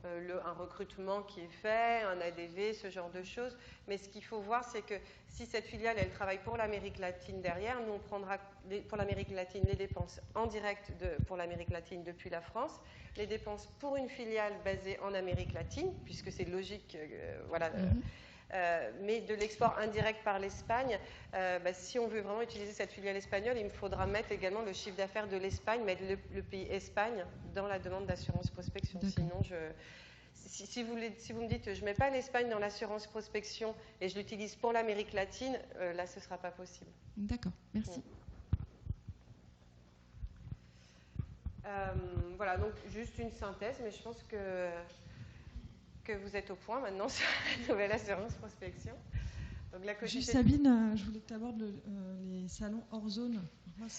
un recrutement qui est fait, un ADV, ce genre de choses. Mais ce qu'il faut voir, c'est que si cette filiale, elle travaille pour l'Amérique latine derrière, nous, on prendra pour l'Amérique latine les dépenses en direct pour l'Amérique latine depuis la France, les dépenses pour une filiale basée en Amérique latine, puisque c'est logique, mais de l'export indirect par l'Espagne, si on veut vraiment utiliser cette filiale espagnole, il me faudra mettre également le chiffre d'affaires de l'Espagne, mettre le pays Espagne dans la demande d'assurance prospection. Sinon, si vous me dites je ne mets pas l'Espagne dans l'assurance prospection et je l'utilise pour l'Amérique latine, là ce ne sera pas possible. D'accord, merci. Voilà, donc juste une synthèse, mais je pense que vous êtes au point maintenant sur la nouvelle assurance prospection. Donc, Juste Sabine, je voulais que tu abordes les salons hors zone.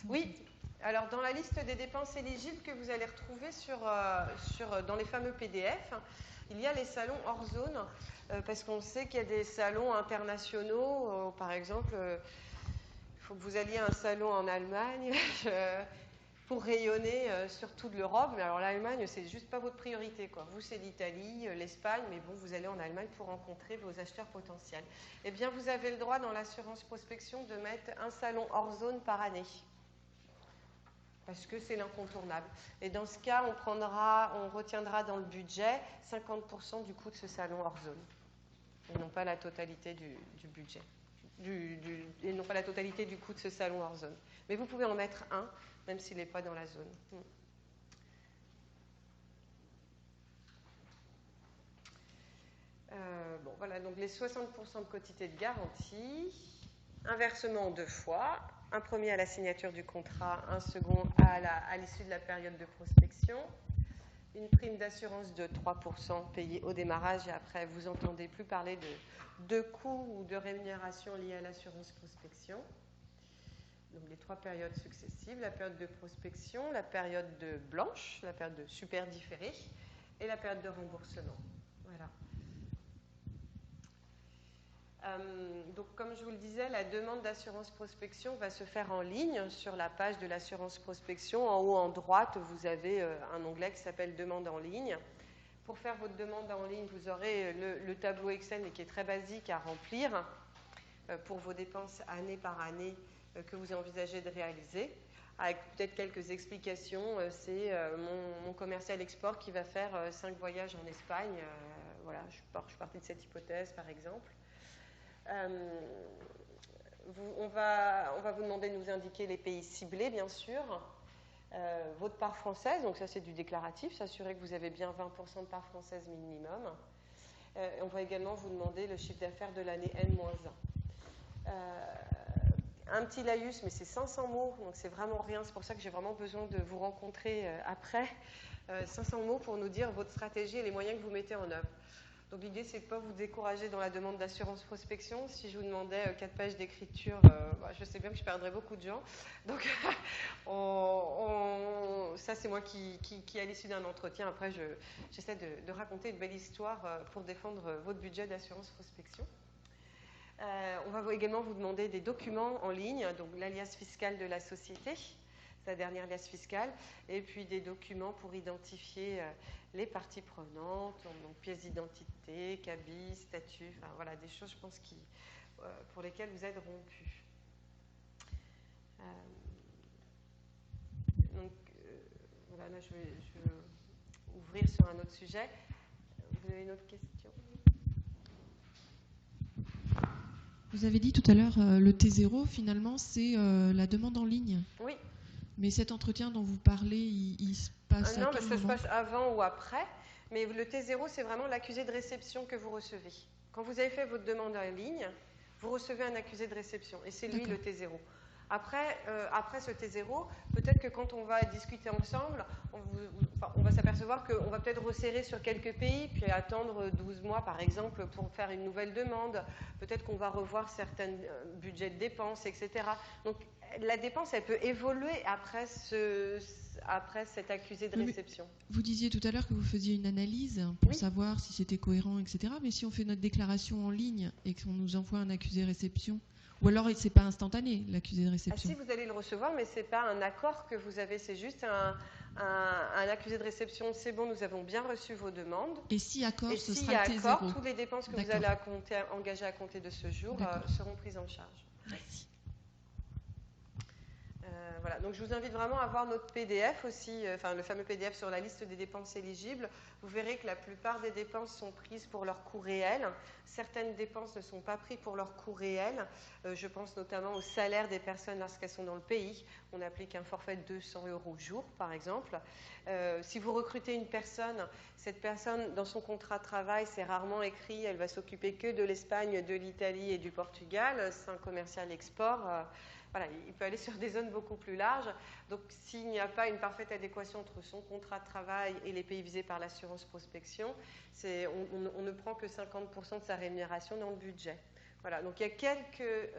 Oui, alors dans la liste des dépenses éligibles que vous allez retrouver dans les fameux PDF, il y a les salons hors zone, parce qu'on sait qu'il y a des salons internationaux. Par exemple, il faut que vous alliez à un salon en Allemagne pour rayonner sur toute l'Europe. Mais alors l'Allemagne, c'est juste pas votre priorité, quoi. Vous, c'est l'Italie, l'Espagne, mais bon, vous allez en Allemagne pour rencontrer vos acheteurs potentiels. Eh bien, vous avez le droit dans l'assurance prospection de mettre un salon hors zone par année, parce que c'est l'incontournable. Et dans ce cas, on retiendra dans le budget 50% du coût de ce salon hors zone, et non pas la totalité du budget, et non pas la totalité du coût de ce salon hors zone. Mais vous pouvez en mettre un, même s'il n'est pas dans la zone. Voilà, donc les 60% de quotité de garantie, un versement en 2 fois, un premier à la signature du contrat, un second à l'issue de la période de prospection, une prime d'assurance de 3% payée au démarrage, et après vous n'entendez plus parler de coûts ou de rémunération liés à l'assurance prospection. Donc les 3 périodes successives, la période de prospection, la période de blanche, la période de super différé et la période de remboursement. Voilà. Donc comme je vous le disais, la demande d'assurance prospection va se faire en ligne sur la page de l'assurance prospection. En haut, en droite, vous avez un onglet qui s'appelle Demande en ligne. Pour faire votre demande en ligne, vous aurez le tableau Excel, mais qui est très basique à remplir pour vos dépenses année par année que vous envisagez de réaliser, avec peut-être quelques explications. C'est mon commercial export qui va faire 5 voyages en Espagne. Voilà, je suis partie de cette hypothèse, par exemple. On va vous demander de nous indiquer les pays ciblés, bien sûr, votre part française, donc ça c'est du déclaratif, s'assurer que vous avez bien 20% de part française minimum. On va également vous demander le chiffre d'affaires de l'année N-1. Un petit laïus, mais c'est 500 mots, donc c'est vraiment rien. C'est pour ça que j'ai vraiment besoin de vous rencontrer après. 500 mots pour nous dire votre stratégie et les moyens que vous mettez en œuvre. Donc l'idée, c'est de ne pas vous décourager dans la demande d'assurance prospection. Si je vous demandais 4 pages d'écriture, je sais bien que je perdrais beaucoup de gens. Donc ça, c'est moi qui à l'issue d'un entretien, après, j'essaie de raconter une belle histoire pour défendre votre budget d'assurance prospection. On va également vous demander des documents en ligne, donc l'alias fiscal de la société, sa dernière alias fiscale, et puis des documents pour identifier les parties prenantes, donc pièces d'identité, cabis, statut, enfin voilà, des choses, je pense, pour lesquelles vous êtes rompus. Donc voilà, là je vais ouvrir sur un autre sujet. Vous avez une autre question ? Vous avez dit tout à l'heure, le T0, finalement, c'est la demande en ligne. Oui, Mais cet entretien dont vous parlez, il se passe non, ça se passe avant ou après. Mais le T0, c'est vraiment l'accusé de réception que vous recevez. Quand vous avez fait votre demande en ligne, vous recevez un accusé de réception. Et c'est lui le T0. Après ce T0, peut-être que quand on va discuter ensemble, on va s'apercevoir qu'on va peut-être resserrer sur quelques pays, puis attendre 12 mois, par exemple, pour faire une nouvelle demande. Peut-être qu'on va revoir certains budgets de dépenses, etc. Donc, la dépense, elle peut évoluer après cet accusé de réception. Vous disiez tout à l'heure que vous faisiez une analyse pour savoir si c'était cohérent, etc. Mais si on fait notre déclaration en ligne et qu'on nous envoie un accusé de réception, ou alors c'est pas instantané, l'accusé de réception? Si, vous allez le recevoir, mais c'est pas un accord que vous avez, c'est juste un accusé de réception. C'est bon, nous avons bien reçu vos demandes. Et si accord, ce si sera le T0. accord, toutes les dépenses que vous allez engager à compter de ce jour seront prises en charge. Merci. Voilà, donc je vous invite vraiment à voir notre PDF aussi, le fameux PDF sur la liste des dépenses éligibles. Vous verrez que la plupart des dépenses sont prises pour leur coût réel. Certaines dépenses ne sont pas prises pour leur coût réel. Je pense notamment au salaire des personnes lorsqu'elles sont dans le pays. On applique un forfait de 200 € jour, par exemple. Si vous recrutez une personne, cette personne, dans son contrat de travail, c'est rarement écrit, elle va s'occuper que de l'Espagne, de l'Italie et du Portugal. C'est un commercial export. Voilà, il peut aller sur des zones beaucoup plus larges. Donc, s'il n'y a pas une parfaite adéquation entre son contrat de travail et les pays visés par l'assurance prospection, on ne prend que 50% de sa rémunération dans le budget. Voilà, donc il y a quelques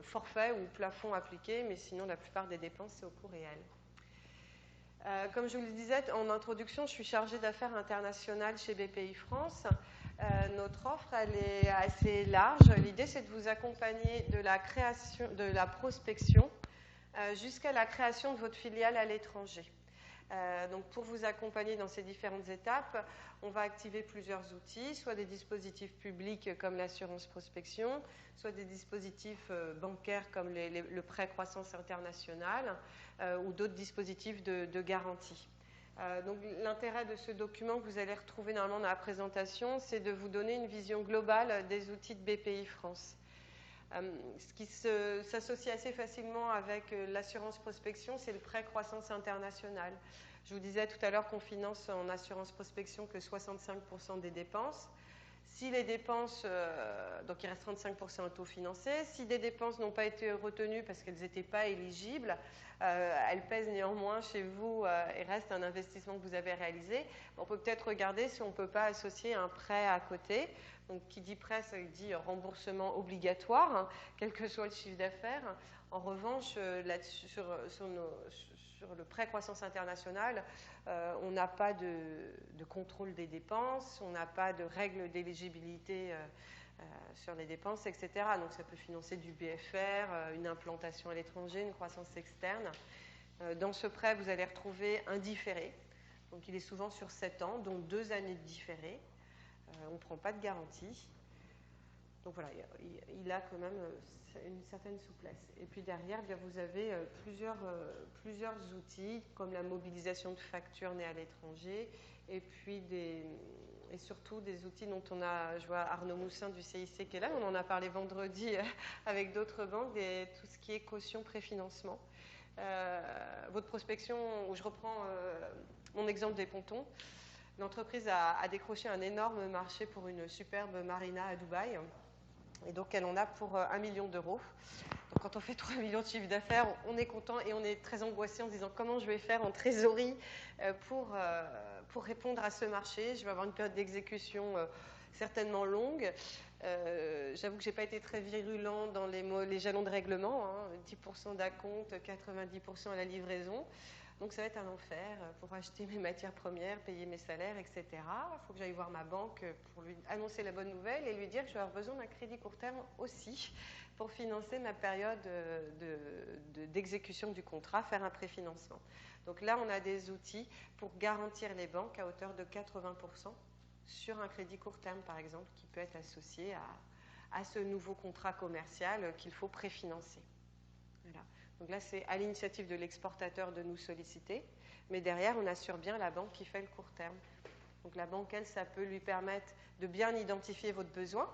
forfaits ou plafonds appliqués, mais sinon, la plupart des dépenses, c'est au coût réel. Comme je vous le disais en introduction, je suis chargée d'affaires internationales chez BPI France. Notre offre, elle est assez large. L'idée, c'est de vous accompagner de la création, de la prospection jusqu'à la création de votre filiale à l'étranger. Donc, pour vous accompagner dans ces différentes étapes, on va activer plusieurs outils, soit des dispositifs publics comme l'assurance prospection, soit des dispositifs bancaires comme le prêt croissance internationale ou d'autres dispositifs de garantie. Donc, l'intérêt de ce document que vous allez retrouver normalement dans la présentation, c'est de vous donner une vision globale des outils de BPI France. Ce qui s'associe assez facilement avec l'assurance prospection, c'est le prêt croissance internationale. Je vous disais tout à l'heure qu'on finance en assurance prospection que 65% des dépenses. Si les dépenses, donc il reste 35% à taux financé, si des dépenses n'ont pas été retenues parce qu'elles n'étaient pas éligibles, elles pèsent néanmoins chez vous et restent un investissement que vous avez réalisé. On peut peut-être regarder si on ne peut pas associer un prêt à côté. Donc, qui dit prêt, ça dit remboursement obligatoire, hein, quel que soit le chiffre d'affaires. En revanche, sur le prêt croissance internationale, on n'a pas de contrôle des dépenses, on n'a pas de règles d'éligibilité sur les dépenses, etc. Donc, ça peut financer du BFR, une implantation à l'étranger, une croissance externe. Dans ce prêt, vous allez retrouver un différé. Donc, il est souvent sur 7 ans, dont 2 années de différé. On ne prend pas de garantie. Donc voilà, il a quand même une certaine souplesse. Et puis derrière, bien, vous avez plusieurs outils, comme la mobilisation de factures nées à l'étranger, et puis et surtout des outils dont je vois Arnaud Moussin du CIC qui est là, on en a parlé vendredi avec d'autres banques, tout ce qui est caution préfinancement. Votre prospection, où je reprends mon exemple des pontons, l'entreprise a décroché un énorme marché pour une superbe marina à Dubaï. Et donc, elle en a pour 1 million d'euros. Donc, quand on fait 3 millions de chiffre d'affaires, on est content et on est très angoissé en se disant comment je vais faire en trésorerie pour répondre à ce marché. Je vais avoir une période d'exécution certainement longue. J'avoue que je n'ai pas été très virulent dans les jalons de règlement, hein, 10% d'acompte, 90% à la livraison. Donc, ça va être un enfer pour acheter mes matières premières, payer mes salaires, etc. Il faut que j'aille voir ma banque pour lui annoncer la bonne nouvelle et lui dire que je vais avoir besoin d'un crédit court terme aussi pour financer ma période d'exécution du contrat, faire un préfinancement. Donc là, on a des outils pour garantir les banques à hauteur de 80% sur un crédit court terme, par exemple, qui peut être associé à ce nouveau contrat commercial qu'il faut préfinancer. Voilà. Donc là, c'est à l'initiative de l'exportateur de nous solliciter, mais derrière, on assure bien la banque qui fait le court terme. Donc la banque, elle, ça peut lui permettre de bien identifier votre besoin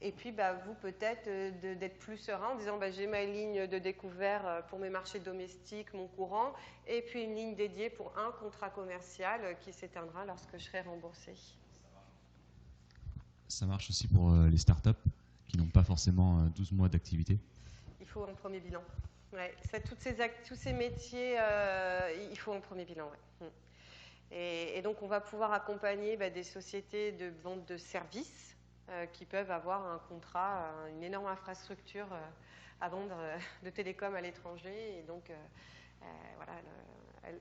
Et puis, vous, peut-être, d'être plus serein en disant j'ai ma ligne de découvert pour mes marchés domestiques, mon courant, et puis une ligne dédiée pour un contrat commercial qui s'éteindra lorsque je serai remboursé. Ça marche aussi pour les startups qui n'ont pas forcément 12 mois d'activité. Il faut un premier bilan. Ouais, tous ces métiers, il faut un premier bilan. Ouais. Et donc, on va pouvoir accompagner des sociétés de vente de services qui peuvent avoir un contrat, une énorme infrastructure à vendre de télécom à l'étranger. Et donc, voilà,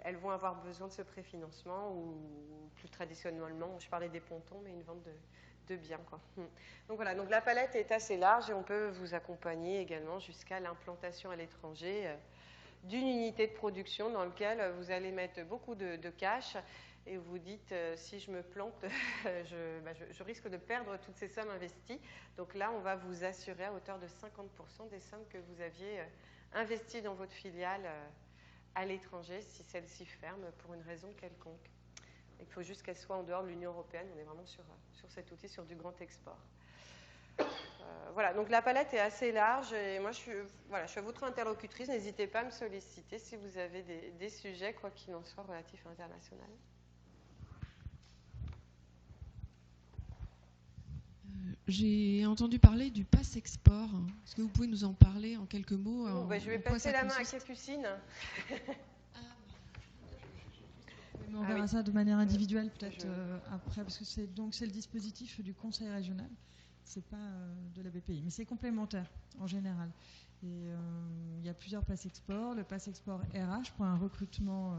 elles vont avoir besoin de ce préfinancement ou plus traditionnellement, je parlais des pontons, mais une vente de biens, quoi. Donc voilà, donc la palette est assez large et on peut vous accompagner également jusqu'à l'implantation à l'étranger d'une unité de production dans laquelle vous allez mettre beaucoup de cash et vous dites si je me plante, je risque de perdre toutes ces sommes investies. Donc là, on va vous assurer à hauteur de 50% des sommes que vous aviez investies dans votre filiale à l'étranger si celle-ci ferme pour une raison quelconque. Il faut juste qu'elle soit en dehors de l'Union européenne. On est vraiment sur cet outil, sur du grand export. Voilà, donc la palette est assez large et moi je suis à votre interlocutrice. N'hésitez pas à me solliciter si vous avez des sujets, quoi qu'il en soit, relatifs à l'international. J'ai entendu parler du pass export. Est-ce que vous pouvez nous en parler en quelques mots? Je vais passer la main à Capucine. On verra ça de manière individuelle peut-être après, parce que c'est le dispositif du Conseil régional, c'est pas de la BPI, mais c'est complémentaire en général. Et il y a plusieurs passes export. Le pass export RH pour un recrutement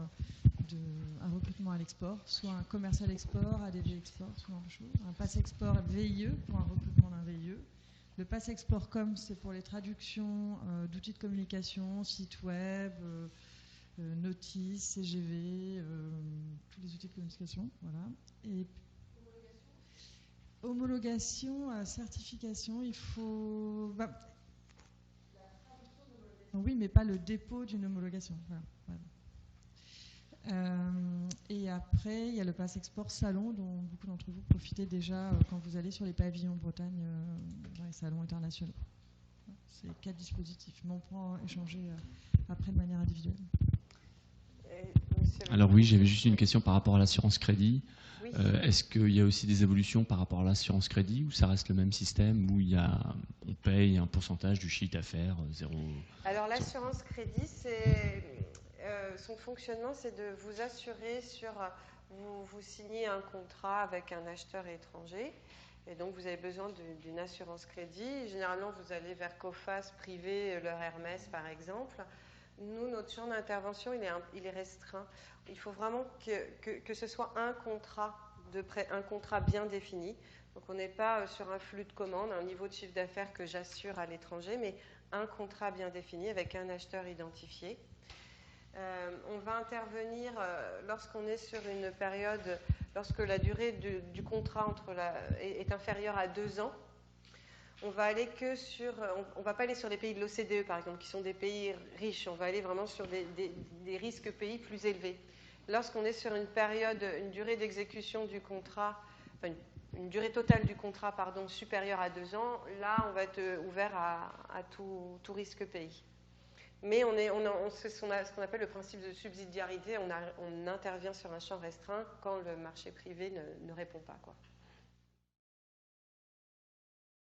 à l'export, soit un commercial export, ADV export, ce genre de choses. Un pass export VIE pour un recrutement d'un VIE. Le pass export com, c'est pour les traductions d'outils de communication, sites web. Notice, CGV, tous les outils de communication, voilà. Et homologation, certification, il faut... oui, mais pas le dépôt d'une homologation. Voilà. Et après, il y a le pass export salon dont beaucoup d'entre vous profitez déjà quand vous allez sur les pavillons Bretagne dans les salons internationaux. C'est 4 dispositifs, mais on pourra échanger après de manière individuelle. Alors oui, j'avais juste une question par rapport à l'assurance crédit. Oui. Est-ce qu'il y a aussi des évolutions par rapport à l'assurance crédit ou ça reste le même système où on paye un pourcentage du chiffre d'affaires, 0? Alors l'assurance crédit, son fonctionnement, c'est de vous assurer vous signez un contrat avec un acheteur étranger et donc vous avez besoin d'une assurance crédit. Généralement, vous allez vers Coface privé, leur Hermès par exemple. Nous, notre champ d'intervention, il est restreint. Il faut vraiment que ce soit un contrat bien défini. Donc, on n'est pas sur un flux de commandes, un niveau de chiffre d'affaires que j'assure à l'étranger, mais un contrat bien défini avec un acheteur identifié. On va intervenir lorsqu'on est sur une période, lorsque la durée du contrat est inférieure à 2 ans. On va pas aller sur les pays de l'OCDE par exemple, qui sont des pays riches. On va aller vraiment sur des risques pays plus élevés. Lorsqu'on est sur une durée d'exécution du contrat, une durée totale du contrat, supérieure à 2 ans, là on va être ouvert à tout risque pays. Mais c'est ce qu'on appelle le principe de subsidiarité. On intervient sur un champ restreint quand le marché privé ne répond pas, quoi.